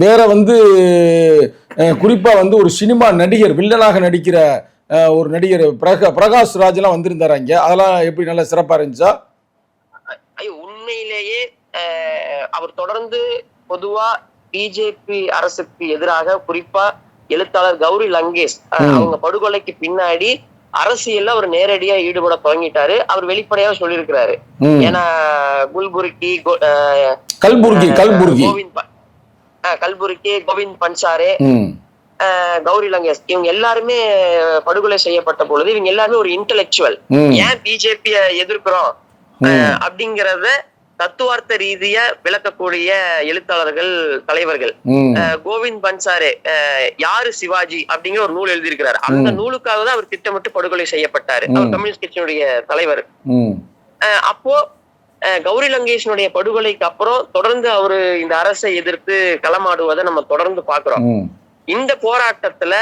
வேற குறிப்பா ஒரு சினிமா நடிகர், வில்லனாக நடிக்கிற ஒரு நடிகர் பிரகாஷ் ராஜ் எல்லாம் வந்திருந்தாரு அங்க. அதெல்லாம் எப்படி நல்லா சிறப்பா இருந்துச்சா? உண்மையிலேயே அவர் தொடர்ந்து பொதுவா பிஜேபி அரசுக்கு எதிராக, குறிப்பா எழுத்தாளர் கௌரி லங்கேஷ் அவங்க படுகொலைக்கு பின்னாடி அரசியல்ல அவர் நேரடியா ஈடுபட தொடங்கிட்டாரு. அவர் வெளிப்படையாக சொல்லியிருக்கிறாரு. ஏன்னா கல்புர்கி, கோவிந்த் பன்சாரே, கௌரி லங்கேஷ் இவங்க எல்லாருமே படுகொலை செய்யப்பட்ட பொழுது இவங்க எல்லாருமே ஒரு இன்டெலெக்சுவல். ஏன் பிஜேபியை எதிர்க்கிறோம் அப்படிங்கறத தத்துவார்த்த ரீதியா விளக்கக்கூடிய எழுத்தாளர்கள், தலைவர்கள். கோவிந்த் பன்சாரே யாரு சிவாஜி அப்படிங்கிற ஒரு நூல் எழுதியிருக்கிறார். அந்த நூலுக்காக தான் அவர் திட்டமிட்டு படுகொலை செய்யப்பட்டாரு. அவர் கம்யூனிஸ்ட் கட்சியினுடைய தலைவர். அப்போ கௌரி லங்கேஷனுடைய படுகொலைக்கு அப்புறம் தொடர்ந்து அவரு இந்த அரசை எதிர்த்து களமாடுவதை நம்ம தொடர்ந்து பாக்குறோம். இந்த போராட்டத்துல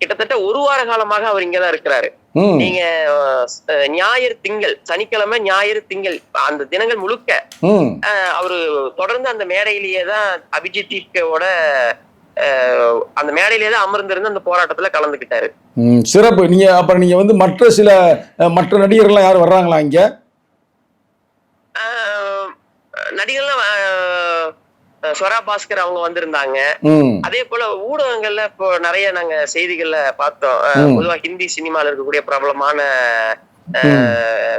கிட்டத்தட்ட ஒரு வார காலமாக அவர் இங்கதான் இருக்கிறாரு. நீங்க ஞாயிறு திங்கள், சனிக்கிழமை ஞாயிறு திங்கள் அந்த தினங்கள் முழுக்க அவரு தொடர்ந்து அந்த மேடையிலேயே தான் அபிஜித்தோட அந்த மேடையிலேயே தான் அமர்ந்திருந்து அந்த போராட்டத்துல கலந்துகிட்டாரு. சிறப்பு. நீங்க மற்ற நடிகர்கள் யாரும் வர்றாங்களா இங்க? நடிகர்லாம் ஸ்வரா பாஸ்கர் அவங்க வந்திருந்தாங்க. அதே போல ஊடகங்கள்ல இப்போ நிறைய நாங்க செய்திகள்ல பார்த்தோம். பொதுவா ஹிந்தி சினிமால இருக்கக்கூடிய பிரபலமான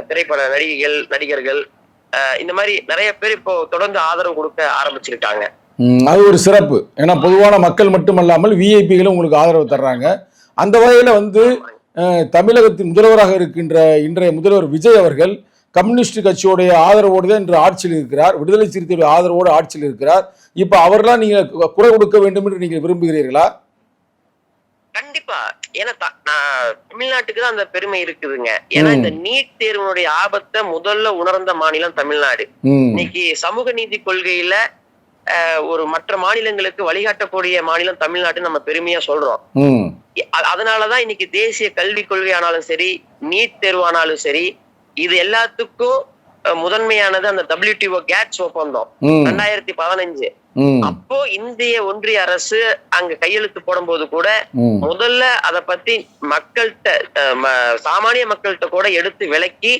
திரைப்பட நடிகர்கள் இந்த மாதிரி நிறைய பேர் இப்போ தொடர்ந்து ஆதரவு கொடுக்க ஆரம்பிச்சிருக்காங்க. அது ஒரு சிறப்பு. ஏன்னா பொதுவான மக்கள் மட்டுமல்லாமல் விஐபிகளும் உங்களுக்கு ஆதரவு தர்றாங்க. அந்த வகையில தமிழகத்தின் முதல்வராக இருக்கின்ற இன்றைய முதல்வர் விஜய் அவர்கள் கம்யூனிஸ்ட் கட்சியோடைய ஆதரவோடு தான் இன்று ஆட்சியில் இருக்கிறார். விடுதலை சிறுத்தைகளுடைய ஆதரவோடு ஆட்சியில் இருக்கிறார். இப்ப அவரெல்லாம் நீங்க குரல் கொடுக்க வேண்டும் என்று நீங்க விரும்புகிறீர்களா? கண்டிப்பா. ஏன்னா தமிழ்நாட்டுக்கு தான் அந்த பெருமை இருக்குதுங்க. ஏன்னா இந்த நீட் தேர்வுடைய ஆபத்தை முதல்ல உணர்ந்த மாநிலம் தமிழ்நாடு. இன்னைக்கு சமூக நீதி கொள்கையில ஒரு மற்ற மாநிலங்களுக்கு வழிகாட்டக்கூடிய மாநிலம் தமிழ்நாடு நம்ம பெருமையா சொல்றோம். அதனாலதான் இன்னைக்கு தேசிய கல்விக் கொள்கை ஆனாலும் சரி, நீட் தேர்வானாலும் சரி, இது எல்லாத்துக்கும் முதன்மையானது அந்த WTO கேட்ஸ் ஒப்பந்தம் 2015. அப்போ இந்திய ஒன்றிய அரசு அங்க கையெழுத்து போடும் போது கூட முதல்ல அத பத்தி மக்கள்கிட்ட, சாமானிய மக்கள்கிட்ட கூட எடுத்து விளக்கி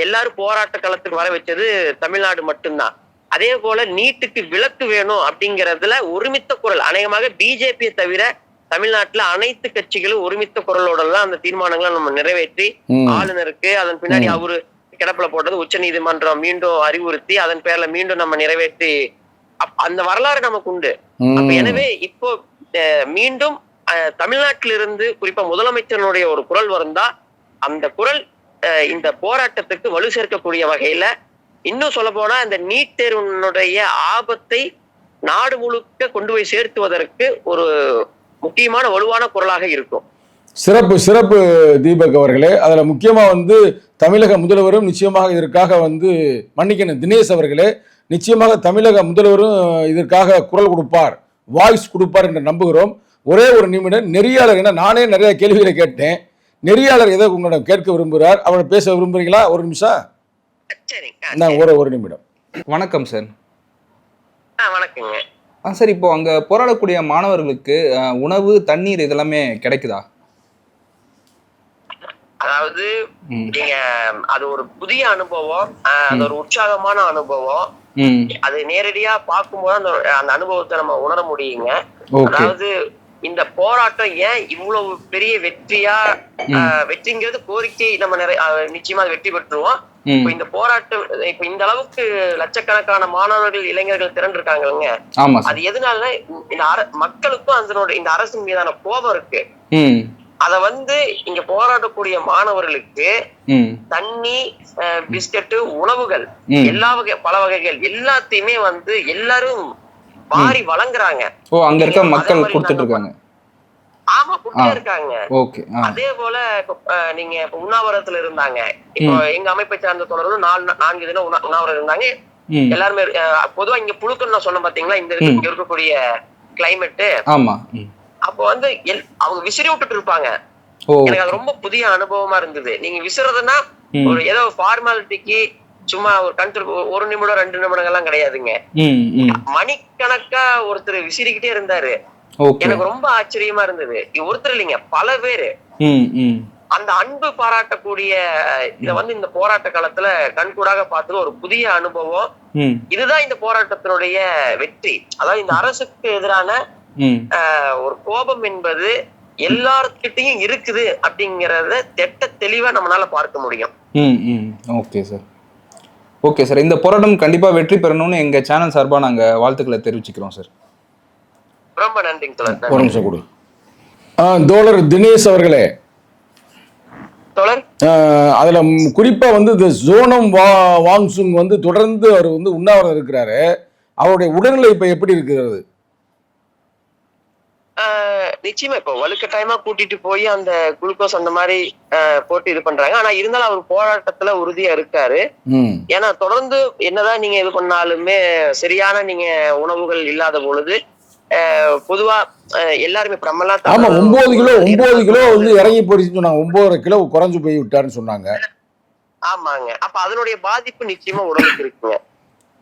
எல்லாரும் போராட்ட களத்துக்கு வர வச்சது தமிழ்நாடு மட்டும்தான். அதே போல நீட்டுக்கு விலக்கு வேணும் அப்படிங்கறதுல ஒருமித்த குரல், அநேகமாக பிஜேபியை தவிர தமிழ்நாட்டுல அனைத்து கட்சிகளும் ஒருமித்த குரலோட எல்லாம் அந்த தீர்மானங்களை நம்ம நிறைவேற்றி ஆளுநருக்கு அதன் பின்னாடி அவரு கிடப்புல போட்டது உச்ச நீதிமன்றம் மீண்டும் அறிவுறுத்தி அதன் பேர்ல மீண்டும் நம்ம நிறைவேற்றி அந்த வரலாறு நமக்கு உண்டு. எனவே இப்போ மீண்டும் தமிழ்நாட்டிலிருந்து குறிப்பா முதலமைச்சருடைய ஒரு குரல் வந்தா அந்த குரல் இந்த போராட்டத்துக்கு வலு சேர்க்கக்கூடிய வகையில, இன்னும் சொல்ல போனா இந்த நீட் தேர்வினுடைய ஆபத்தை நாடு முழுக்க கொண்டு போய் சேர்த்துவதற்கு ஒரு முக்கியமான வலுவான குரலாக இருக்கும். சிறப்பு தீபக் அவர்களே. அதுல முக்கியமா தமிழக முதல்வரும் நிச்சயமாக இதற்காக மன்னிக்கணும் தினேஷ் அவர்களே, நிச்சயமாக தமிழக முதல்வரும் இதற்காக குரல் கொடுப்பார், வாய்ஸ் கொடுப்பார் என்று நம்புகிறோம். ஒரே ஒரு நிமிடம், நெறியாளர், ஏன்னா நானே நிறைய கேள்விகளை கேட்டேன், நெறியாளர் ஏதோ உங்களிடம் கேட்க விரும்புகிறார், அவரை பேச விரும்புறீங்களா? ஒரு நிமிஷம். ஒரு நிமிடம். வணக்கம் சார். வணக்கங்க சார். இப்போ அங்க போராடக்கூடிய மாணவர்களுக்கு உணவு, தண்ணீர் இதெல்லாமே கிடைக்குதா? அதாவது நீங்க அது ஒரு புதிய அனுபவம், அது ஒரு உற்சாகமான அனுபவம். அது நேரடியா பார்க்கும்போது அந்த அனுபவத்தை நம்ம உணர முடியுங்க. அதாவது இந்த போராட்டம் ஏன் இவ்வளவு பெரிய வெற்றியா, வெற்றிங்கிறது கோரிக்கை நம்ம நிச்சயமா வெற்றி பெற்றுருவோம். இப்ப இந்த போராட்டம் இப்ப இந்த அளவுக்கு லட்சக்கணக்கான மாணவர்கள் இளைஞர்கள் திரண்டிருக்காங்க. அது எதனால இந்த மக்களுக்கும் அதனோட இந்த அரசின் மீதான கோபம் இருக்கு. அத இங்க போராடக்கூடிய மாணவர்களுக்கு தண்ணி, பிஸ்கட்டு, உணவுகள், எல்லா பல வகைகள் எல்லாத்தையுமே எல்லாரும் வாரி வழங்குறாங்க. அங்க இருக்க மக்கள் கொடுத்துட்டு இருக்காங்க. ஆமா, கொடுத்துட்டே இருக்காங்க. அதே போல நீங்க இப்ப உண்ணாவிரதத்துல இருந்தாங்க. இப்போ எங்க அமைப்பை சார்ந்த தொடர்கள் 4 தினம் உண்ணாவிரதம் இருந்தாங்க. எல்லாருமே பொதுவா இங்க புழுக்கன்னு நான் சொன்ன பாத்தீங்களா, இங்க இருக்கக்கூடிய கிளைமேட். அப்போ அவங்க விசிறி விட்டுட்டு இருப்பாங்க. எனக்கு அது ரொம்ப புதிய அனுபவமா இருந்தது. நீங்க விசிறதுன்னா ஒரு ஏதோ ஃபார்மாலிட்டிக்கு சும்மா ஒரு கண்ட்ரோல் 1 நிமிடம் 2 நிமிடங்கள்லாம் கிடையாதுங்க. மணிக்கணக்கா ஒருத்தர் விசிறிக்கிட்டே இருந்தாரு. எனக்கு ரொம்ப ஆச்சரியமா இருந்தது. ஒருத்தர் இல்லைங்க, பல பேரு அந்த அன்பு பாராட்டக்கூடிய இத இந்த போராட்ட காலத்துல கண்கூடாக பார்த்தது ஒரு புதிய அனுபவம். இதுதான் இந்த போராட்டத்தினுடைய வெற்றி. அதாவது இந்த அரசுக்கு எதிரான ஒரு கோபம் என்பது எல்லார்கிட்டையும் இருக்குது அப்படிங்கறத திட்ட தெளிவா நம்மளால பார்க்க முடியும். Okay sir, okay sir. இந்த போராட்டம் கண்டிப்பா வெற்றி பெறணும்னு எங்க சேனல் சார்பா நாங்க வாழ்த்துக்களை தெரிவிச்சுக்கிறோம் சார். ரொம்ப நன்றிங்க தோழர். ஒரு நிமிஷம் கொடு. தோழர் தினேஷ் அவர்களே, தோழர் அதுல குறிப்பா இந்த ஜோனம் வாங்சுங் தொடர்ந்து அவர் உண்ணாவிரதம் இருக்கிறாரு. அவருடைய உடல்நிலை இப்ப எப்படி இருக்கிறது? நிச்சயமா இப்ப வலுக்கட்டாயமா கூட்டிட்டு போய் அந்த குளுக்கோஸ் அந்த மாதிரி போட்டு இது பண்றாங்க. ஆனா இருந்தாலும் அவர் போராட்டத்துல உறுதியா இருக்காரு. ஏன்னா தொடர்ந்து என்னதான் நீங்க இது பண்ணாலுமே சரியான நீங்க உணவுகள் இல்லாத பொழுது பொதுவா எல்லாருமே பிரம்மலா 9 கிலோ இறங்கி போயிடுச்சுன்னு சொன்னாங்க. 9.5 கிலோ குறைஞ்சு போய் விட்டாருன்னு சொன்னாங்க. ஆமாங்க. அப்ப அதனுடைய பாதிப்பு நிச்சயமா உடலுக்கு இருக்குங்க.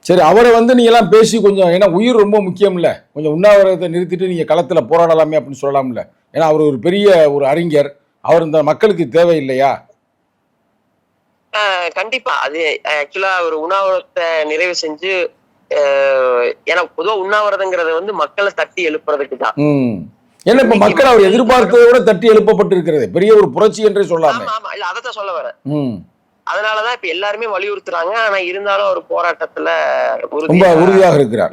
சரி, அவரை நீங்க எல்லாம் பேசி கொஞ்சம், ஏன்னா உயிர் ரொம்ப முக்கியம் இல்ல, கொஞ்சம் உண்ணாவிரதத்தை நிறுத்திட்டு நீங்க களத்துல போராடலாமே அப்படின்னு சொல்லலாம்ல. ஏன்னா அவர் ஒரு பெரிய ஒரு அறிஞர், அவர் இந்த மக்களுக்கு தேவை இல்லையா? கண்டிப்பா. அது ஆக்சுவலா ஒரு உண்ணாவிரதத்தை நிறைவு செஞ்சு, ஏன்னா பொதுவா உண்ணாவிரதங்கிறது மக்களை தட்டி எழுப்புறதுக்கு தான். ஏன்னா இப்ப மக்கள் அவர் எதிர்பார்த்ததை விட தட்டி எழுப்பப்பட்டு இருக்கிறது பெரிய ஒரு புரட்சி என்றே சொல்லலாம். ஆமா, இல்ல அதான் சொல்ல வரேன். அதனாலதான் இப்ப எல்லாருமே வலியுறுத்துறாங்க. ஆனா இருந்தாலும் ஒரு போராட்டத்துல ரொம்ப உறுதியாக இருக்கிறார்.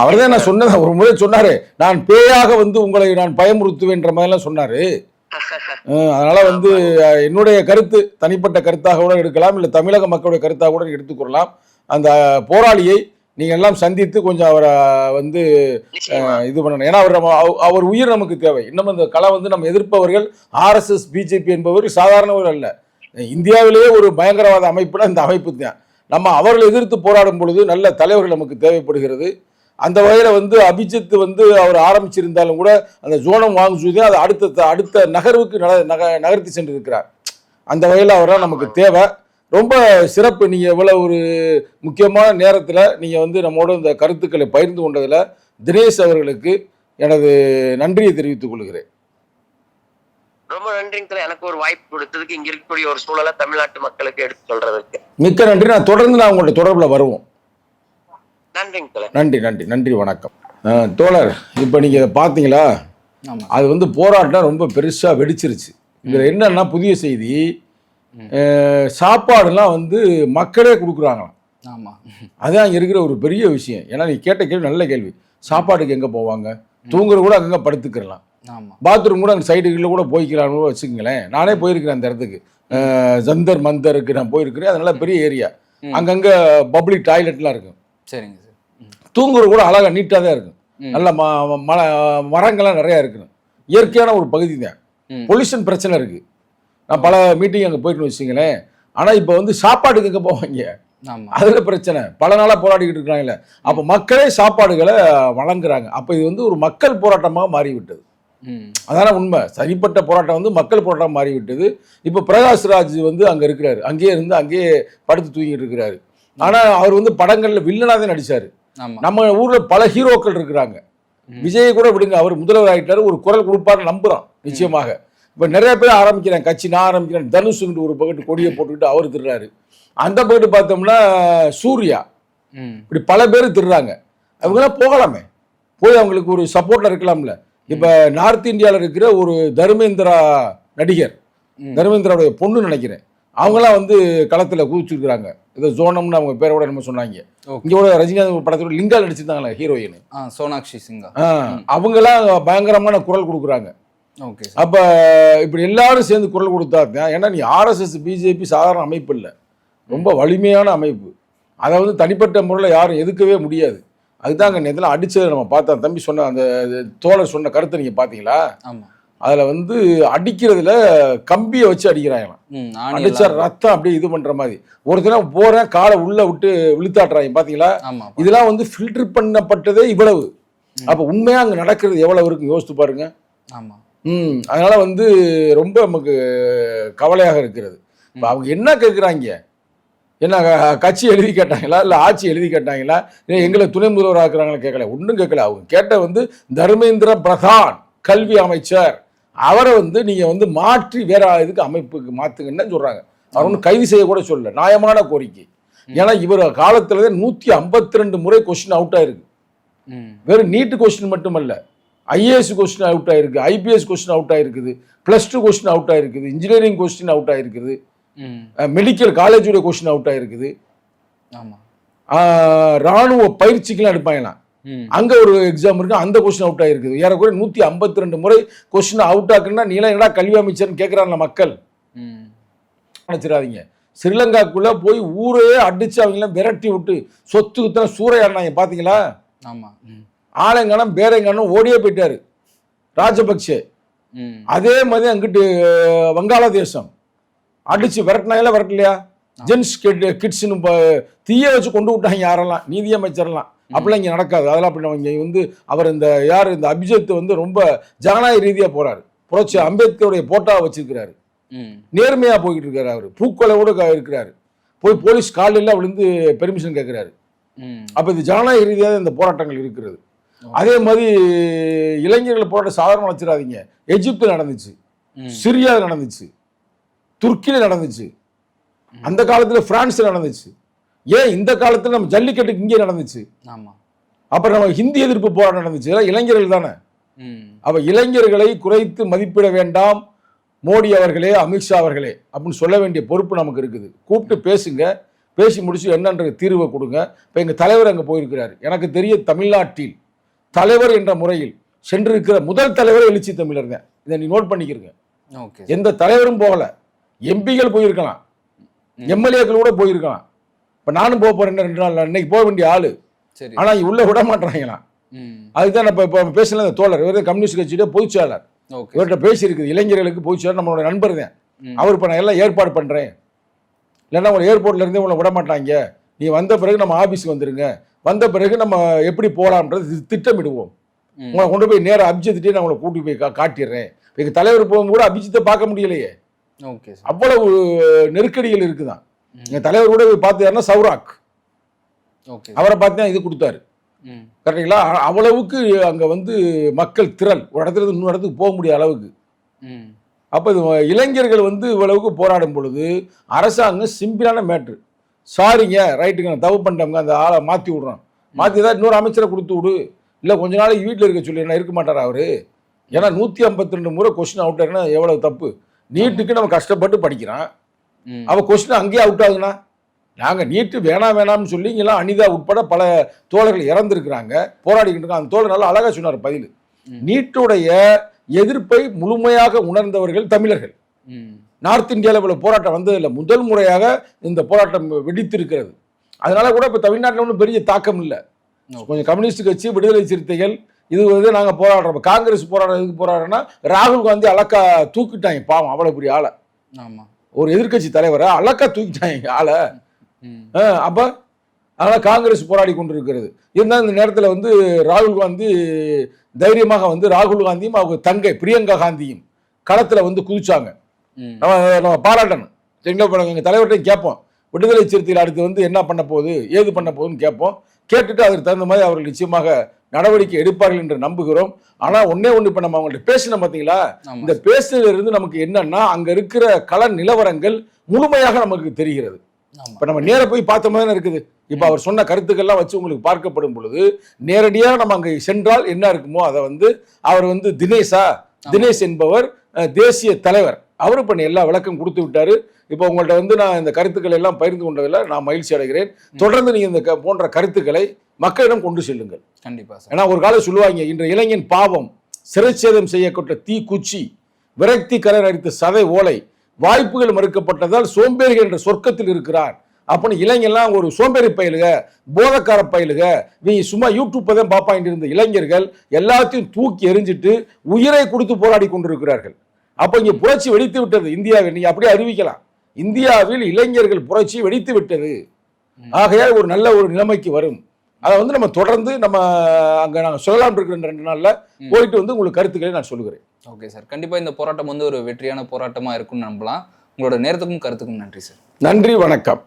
அவர்தான் நான் சொன்னது, ஒரு முறை சொன்னாரு, நான் பேயாக உங்களை நான் பயமுறுத்துவேன்ற மாதிரி எல்லாம் சொன்னாரு. அதனால என்னுடைய கருத்து தனிப்பட்ட கருத்தாக கூட எடுக்கலாம், இல்ல தமிழக மக்களுடைய கருத்தாக கூட எடுத்துக்கொள்ளலாம். அந்த போராளியை நீங்க எல்லாம் சந்தித்து கொஞ்சம் அவரை இது பண்ணணும். ஏன்னா அவர் உயிர் நமக்கு தேவை. இன்னும் இந்த களம் நம்ம எதிர்ப்பவர்கள் RSS BJP என்பவர் சாதாரணவர் அல்ல. இந்தியாவிலேயே ஒரு பயங்கரவாத அமைப்புனா இந்த அமைப்பு தான். நம்ம அவர்களை எதிர்த்து போராடும் பொழுது நல்ல தலைவர்கள் நமக்கு தேவைப்படுகிறது. அந்த வகையில் அபிஜித் அவர் ஆரம்பிச்சிருந்தாலும் கூட அந்த ஜோனம் வாங்குச்சுதான் அது அடுத்த நகர்வுக்கு நகர்த்தி சென்று இருக்கிறார். அந்த வகையில் அவரால் நமக்கு தேவை. ரொம்ப சிறப்பு. நீங்கள் எவ்வளோ ஒரு முக்கியமான நேரத்தில் நீங்கள் நம்மோட இந்த கருத்துக்களை பகிர்ந்து கொண்டதில் தினேஷ் அவர்களுக்கு எனது நன்றியை தெரிவித்துக் கொள்கிறேன். ரொம்ப நன்றிங்க. எனக்கு ஒரு வாய்ப்பு கொடுத்ததுக்கு, இங்க இருக்கக்கூடிய ஒரு சூழலை தமிழ்நாட்டு மக்களுக்கு எடுத்து சொல்றதுக்கு மிக்க நன்றி. நான் தொடர்ந்து உங்களோட தொடர்புல வருவோம். நன்றிங்க. நன்றி நன்றி நன்றி, வணக்கம். தோழர், இப்போ நீங்க பாத்தீங்களா, அது போராட்டம் ரொம்ப பெருசா வெடிச்சிருச்சு. இதுல என்னன்னா புதிய செய்தி, சாப்பாடுலாம் மக்களே கொடுக்குறாங்களாம். ஆமா, அதான் அங்கே இருக்கிற ஒரு பெரிய விஷயம். ஏன்னா நீ கேட்ட கேள்வி நல்ல கேள்வி. சாப்பாடுக்கு எங்கே போவாங்க? தூங்குற கூட அங்கங்கே படுத்துக்கிறலாம். பாத்ரூம் கூட அங்கே சைடுகளில் கூட போய்க்கலாம்னு வச்சுக்கங்களேன். நானே போயிருக்கிறேன் அந்த இடத்துக்கு, ஜந்தர் மந்தருக்கு நான் போயிருக்கிறேன். அதனால பெரிய ஏரியா, அங்கங்கே பப்ளிக் டாய்லெட்லாம் இருக்கும். சரிங்க சார். தூங்குற கூட அழகாக நீட்டாக தான் இருக்கும். நல்ல மரங்கள்லாம் நிறையா இருக்கணும். இயற்கையான ஒரு பகுதி தான். பொல்யூஷன் பிரச்சனை இருக்குது. நான் பல மீட்டிங் அங்கே போயிட்டு வச்சுங்களேன். ஆனால் இப்போ சாப்பாட்டுக்கு எங்கே போவாங்க? அதில் பிரச்சனை. பல நாளாக போராடிக்கிட்டு இருக்கிறாங்களே. அப்போ மக்களே சாப்பாடுகளை வழங்குறாங்க. அப்போ இது ஒரு மக்கள் போராட்டமாக மாறிவிட்டது. அதான உண்மை. சரிப்பட்ட போராட்டம் மக்கள் போராட்டம் மாறிவிட்டது. இப்போ பிரகாஷ்ராஜ் அங்கே இருக்கிறாரு. அங்கேயே இருந்து அங்கேயே படுத்து தூங்கிட்டு இருக்கிறாரு. ஆனால் அவர் படங்களில் வில்லனாக தான் நடிச்சார். நம்ம ஊரில் பல ஹீரோக்கள் இருக்கிறாங்க. விஜய் கூட விடுங்க, அவர் முதல்வர் ஆகிட்டாரு, ஒரு குரல் கொடுப்பாரு நம்புகிறோம் நிச்சயமாக. இப்போ நிறைய பேர் ஆரம்பிக்கிறேன், கட்சி நான் ஆரம்பிக்கிறேன், தனுஷுங்கிட்டு ஒரு பக்கத்து கொடியை போட்டுக்கிட்டு அவர் திருறாரு. அந்த பக்கத்து பார்த்தோம்னா சூர்யா, இப்படி பல பேர் திருறாங்க. அவங்களாம் போகலாமே, போய் அவங்களுக்கு ஒரு சப்போர்ட்டாக இருக்கலாம்ல. இப்போ நார்த் இந்தியாவில் இருக்கிற ஒரு தர்மேந்திரா நடிகர், தர்மேந்திராவுடைய பொண்ணு நினைக்கிறேன், அவங்களாம் வந்து களத்தில் குதிச்சுருக்குறாங்க. ஏதோ ஜோனம்னு அவங்க பேரோட என்ன சொன்னாங்க. இங்கே கூட ரஜினிகாந்த் படத்தோட லிங்கா நடிச்சிருந்தாங்களே ஹீரோயின், சோனாக்ஷி சிங்கா, அவங்களாம் பயங்கரமான குரல் கொடுக்குறாங்க. ஓகே. அப்போ இப்படி எல்லாரும் சேர்ந்து குரல் கொடுத்தா, ஏன்னா நீ ஆர்எஸ்எஸ் பிஜேபி சாதாரண அமைப்பு இல்லை, ரொம்ப வலிமையான அமைப்பு. அதை வந்து தனிப்பட்ட முறையில் யாரும் எதுக்கவே முடியாது. அதுதான் அங்கே நேரத்தில் அடித்ததை நம்ம பார்த்தோம். தம்பி சொன்ன அந்த தோழர் சொன்ன கருத்தை நீங்கள் பார்த்தீங்களா? ஆமாம். அதில் வந்து அடிக்கிறதுல கம்பியை வச்சு அடிக்கிறாங்களாம். அடிச்சா ரத்தம் அப்படியே இது பண்ணுற மாதிரி. ஒரு தினம் போகிறேன், காலை உள்ளே விட்டு விழுத்தாட்டுறாங்க பார்த்தீங்களா? இதெல்லாம் வந்து ஃபில்டர் பண்ணப்பட்டதே இவ்வளவு. அப்போ உண்மையாக அங்கே நடக்கிறது எவ்வளவு இருக்குன்னு யோசித்து பாருங்க. ஆமாம். அதனால வந்து ரொம்ப நமக்கு கவலையாக இருக்கிறது. இப்போ அவங்க என்ன கேட்குறாங்க, என்ன கட்சி எழுதி கேட்டாங்களா, இல்லை ஆட்சி எழுதி கேட்டாங்களா, இல்லை எங்களை துணை முதல்வர் ஆக்குறாங்களா கேட்கல, ஒன்றும் கேட்கல. அவங்க கேட்ட வந்து தர்மேந்திர பிரதான் கல்வி அமைச்சர், அவரை வந்து நீங்கள் வந்து மாற்றி வேற இதுக்கு அமைப்புக்கு மாற்றுங்கன்னு சொல்கிறாங்க. அவர் ஒன்றும் கைது செய்ய கூட சொல்லல, நியாயமான கோரிக்கை. ஏன்னா இவர் காலத்தில் 152 முறை கொஸ்டின் அவுட் ஆயிருக்கு. வெறும் நீட்டு கொஸ்டின் மட்டுமல்ல, ஐஏஎஸ் கொஸ்டின் அவுட் ஆயிருக்கு, ஐபிஎஸ் கொஸ்டின் அவுட் ஆயிருக்குது, +2 கொஸ்டின் அவுட் ஆயிருக்குது, இன்ஜினியரிங் கொஸ்டின் அவுட் ஆயிருக்குது, மெடிக்கல் காலேஜுடைய கொஸ்டின் அவுட் ஆயிருக்குது. ராணுவ பயிற்சிக்கெல்லாம் எடுப்பாங்களாம், அங்க ஒரு எக்ஸாம் இருக்கு, அந்த கொஸ்டின் அவுட் ஆயிருக்குது. ஏறக்குறைய 152 முறை கொஸ்டின் அவுட் ஆக்குன்னா நீலாம் என்னடா கல்வி அமைச்சர்னு கேட்கிறாங்க மக்கள். நினைச்சிடாதீங்க, ஸ்ரீலங்காக்குள்ள போய் ஊரையே அடிச்சு அவங்களாம் விரட்டி விட்டு சொத்து சூறையாடினாங்க பாத்தீங்களா? ஆலங்கானம் பேரங்கானம் ஓடியே போயிட்டாரு ராஜபக்சே. அதே மாதிரி அங்கிட்டு வங்காளதேசம் அடிச்சு விரட்டினாங்களா விரட்டலையா? ஜென்ஸ் கிட்ஸ்னு தீய வச்சு கொண்டு விட்டாங்க யாரெல்லாம், நீதியமைச்சர்லாம். அப்படிலாம் இங்கே நடக்காது. அதெல்லாம் அப்படி இங்கே வந்து அவர் இந்த யார் இந்த அபிஜித் வந்து ரொம்ப ஜனநாயக ரீதியாக போறாரு. புரட்சி அம்பேத்கருடைய போட்டாவை வச்சிருக்கிறாரு, நேர்மையாக போய்கிட்டு இருக்காரு. அவர் பூக்கொலை கூட இருக்கிறாரு, போய் போலீஸ் காலையில் விழுந்து பெர்மிஷன் கேட்கிறாரு. அப்போ இது ஜனநாயக ரீதியாக இந்த போராட்டங்கள் இருக்கிறது. அதே மாதிரி இளைஞர்கள் போராட்டம் சாதாரண வச்சிடாதீங்க. எஜிப்தில் நடந்துச்சு, சிரியாவில் நடந்துச்சு, துருக்கியில் நடந்துச்சு, அந்த காலத்தில் பிரான்ஸில் நடந்துச்சு. ஏன் இந்த காலத்தில் நம்ம ஜல்லிக்கட்டுக்கு இங்கே நடந்துச்சு. அப்புறம் நம்ம ஹிந்தி எதிர்ப்பு போராட்டம் நடந்துச்சு. இளைஞர்கள் தானே. அப்ப இளைஞர்களை குறைத்து மதிப்பிட வேண்டாம் மோடி அவர்களே, அமித்ஷா அவர்களே அப்படின்னு சொல்ல வேண்டிய பொறுப்பு நமக்கு இருக்குது. கூப்பிட்டு பேசுங்க, பேசி முடிச்சு என்னன்ற தீர்வை கொடுங்க. இப்போ எங்கள் தலைவர் அங்கே போயிருக்கிறார். எனக்கு தெரிய தமிழ்நாட்டில் தலைவர் என்ற முறையில் சென்றிருக்கிற முதல் தலைவர் எழுச்சி தமிழர் தான். இதை நீ நோட் பண்ணிக்கிறீங்க. எந்த தலைவரும் போகல, எம்பிகள் போயிருக்கலாம், எம்எல்ஏக்கள் கூட போயிருக்கலாம். இப்போ நானும் போக போறேன் 2 நாள், இன்னைக்கு போக வேண்டிய ஆளு. ஆனால் உள்ள விட மாட்டாங்களாம். அதுதான் இப்போ பேசல இந்த தோழர், இவர் கம்யூனிஸ்ட் கட்சியிட பொதுச்செயலாளர், இவர்கிட்ட பேசியிருக்குது. இளைஞர்களுக்கு பொதுச்செயலாளர் நம்மளோட நண்பர் தான் அவர். இப்போ நான் எல்லாம் ஏற்பாடு பண்ணுறேன், இல்லைன்னா உங்களை ஏர்போர்ட்ல இருந்தே உங்களை விட மாட்டாங்க, நீ வந்த பிறகு நம்ம ஆஃபீஸுக்கு வந்துருங்க, வந்த பிறகு நம்ம எப்படி போகலாம்ன்றது திட்டமிடுவோம், உங்களை கொண்டு போய் நேராக அபிஜித்திட்டே நான் உங்களை கூட்டி போய் காட்டிடுறேன். எங்கள் தலைவர் போகும் கூட அபிஜித்தை பார்க்க முடியலையே, அவ்வளவு நெருக்கடிகள் இருக்குதான். எங்கள் தலைவர் கூட போய் பார்த்தாருன்னா சௌராக், அவரை பார்த்தா இது கொடுத்தாரு, கரெக்டுங்களா? அவ்வளவுக்கு அங்கே வந்து மக்கள் திரள், ஒரு இடத்துல இருந்து இன்னொரு இடத்துக்கு போக முடியாத அளவுக்கு. அப்போ இது இளைஞர்கள் வந்து இவ்வளவுக்கு போராடும் பொழுது அரசாங்கம் சிம்பிளான மேட்ரு, சாரிங்க ரைட்டுங்க நான் தப்பு பண்ணிட்டோங்க, அந்த ஆளை மாற்றி விட்றோம், மாற்றி தான் இன்னொரு அமைச்சரை கொடுத்து விடு, இல்லை கொஞ்ச நாளைக்கு வீட்டில் இருக்க சொல்லி என்ன இருக்க மாட்டார் அவர். ஏன்னா 152 முறை கொஸ்டின் அவுட் ஆகுனா எவ்வளவு தப்பு. நீட்டுக்கு நம்ம கஷ்டப்பட்டு படிக்கிறான், அவள் கொஸ்டின் அங்கேயே அவுட் ஆகுதுன்னா நாங்கள் நீட்டு வேணாம்னு சொல்லி இங்கெல்லாம் அனிதா உட்பட பல தோழர்கள் இறந்துருக்கிறாங்க, போராடிக்கிட்டு இருக்காங்க. அந்த தோழர் நல்லா அழகாக சொன்னார் பதில். நீட்டுடைய எதிர்ப்பை முழுமையாக உணர்ந்தவர்கள் தமிழர்கள். நார்த் இந்தியாவில் இவ்வளவு போராட்டம் வந்ததில்லை, முதல் முறையாக இந்த போராட்டம் வெடித்திருக்கிறது. அதனால கூட இப்போ தமிழ்நாட்டில் ஒன்றும் பெரிய தாக்கம் இல்லை. கொஞ்சம் கம்யூனிஸ்ட் கட்சி, விடுதலை சிறுத்தைகள் இது வந்து நாங்கள் போராடுறோம். காங்கிரஸ் எதுக்கு போராடுறோன்னா ராகுல் காந்தி அலக்கா தூக்கிட்டாங்க, பாவம் அவ்வளோ பெரிய ஆளை, ஒரு எதிர்கட்சி தலைவரை அலக்கா தூக்கிட்டாங்க ஆளை. அப்போ அதனால் காங்கிரஸ் போராடி கொண்டு இருக்கிறது. இருந்தால் இந்த நேரத்தில் வந்து ராகுல் காந்தி தைரியமாக வந்து ராகுல் காந்தியும் அவங்க தங்கை பிரியங்கா காந்தியும் களத்தில் வந்து குதிச்சாங்க. நம்ம பாராட்டணும். எங்கள் தலைவர்கிட்டையும் கேட்போம், விடுதலை சிறுத்தைகள் அடுத்து வந்து என்ன பண்ண போகுது, ஏது பண்ண போகுதுன்னு கேட்போம். கேட்டுட்டு அதற்கு தகுந்த மாதிரி அவர்கள் நிச்சயமாக நடவடிக்கை எடுப்பார்கள் என்று நம்புகிறோம். ஆனால் ஒன்னே ஒன்று, இப்போ நம்ம அவங்கள்ட்ட பேசினோம் பார்த்தீங்களா, இந்த பேசுனதுல இருந்து நமக்கு என்னன்னா அங்கே இருக்கிற கள நிலவரங்கள் முழுமையாக நமக்கு தெரிகிறது. இப்ப நம்ம நேர போய் பார்த்த மாதிரி இருக்குது. இப்ப அவர் சொன்ன கருத்துக்கள்லாம் வச்சு உங்களுக்கு பார்க்கப்படும் பொழுது நேரடியாக நம்ம அங்கே சென்றால் என்ன இருக்குமோ அதை வந்து அவர் வந்து தினேஷ் என்பவர் தேசிய தலைவர், அவர் இப்ப எல்லா விளக்கம் கொடுத்து விட்டாரு. இப்போ உங்கள்ட்ட வந்து நான் இந்த கருத்துக்களை எல்லாம் பகிர்ந்து கொண்டதில் நான் மகிழ்ச்சி அடைகிறேன். தொடர்ந்து நீங்க இந்த போன்ற கருத்துக்களை மக்களிடம் கொண்டு செல்லுங்கள். கண்டிப்பா சார். ஏன்னா ஒரு காலம் சொல்லுவாங்க, இன்ற இளைஞன் பாவம் சிறைச்சேதம் செய்யப்பட்ட தீ குச்சி, விரக்தி கரை அடித்த சதை ஓலை, வாய்ப்புகள் மறுக்கப்பட்டதால் சோம்பேறிகள் என்ற சொர்க்கத்தில் இருக்கிறார் அப்படின்னு இளைஞர்லாம் ஒரு சோம்பேறி பயிலுக, போதக்கார பயிலுக, நீ சும்மா யூடியூப்பை தான் பாப்பாயிட்டு இருந்த இளைஞர்கள் எல்லாத்தையும் தூக்கி எறிஞ்சிட்டு உயிரை கொடுத்து போராடி கொண்டிருக்கிறார்கள். அப்போ இங்கே புரட்சி வெடித்து விட்டது இந்தியாவில். நீங்க அப்படியே அறிவிக்கலாம், இந்தியாவில் இளைஞர்கள் புரட்சி வெடித்து விட்டது. ஆகையால் ஒரு நல்ல ஒரு நிலைமைக்கு வரும். அதை வந்து நம்ம தொடர்ந்து நம்ம அங்கே நாங்கள் சொல்லலாம் இருக்கிற 2 நாளில் போயிட்டு வந்து உங்களுக்கு கருத்துக்களை நான் சொல்லுகிறேன். Okay sir. கண்டிப்பாக இந்த போராட்டம் வந்து ஒரு வெற்றியான போராட்டமாக இருக்கும்னு நம்பலாம். உங்களோட நேரத்துக்கும் கருத்துக்கும் நன்றி சார். நன்றி, வணக்கம்.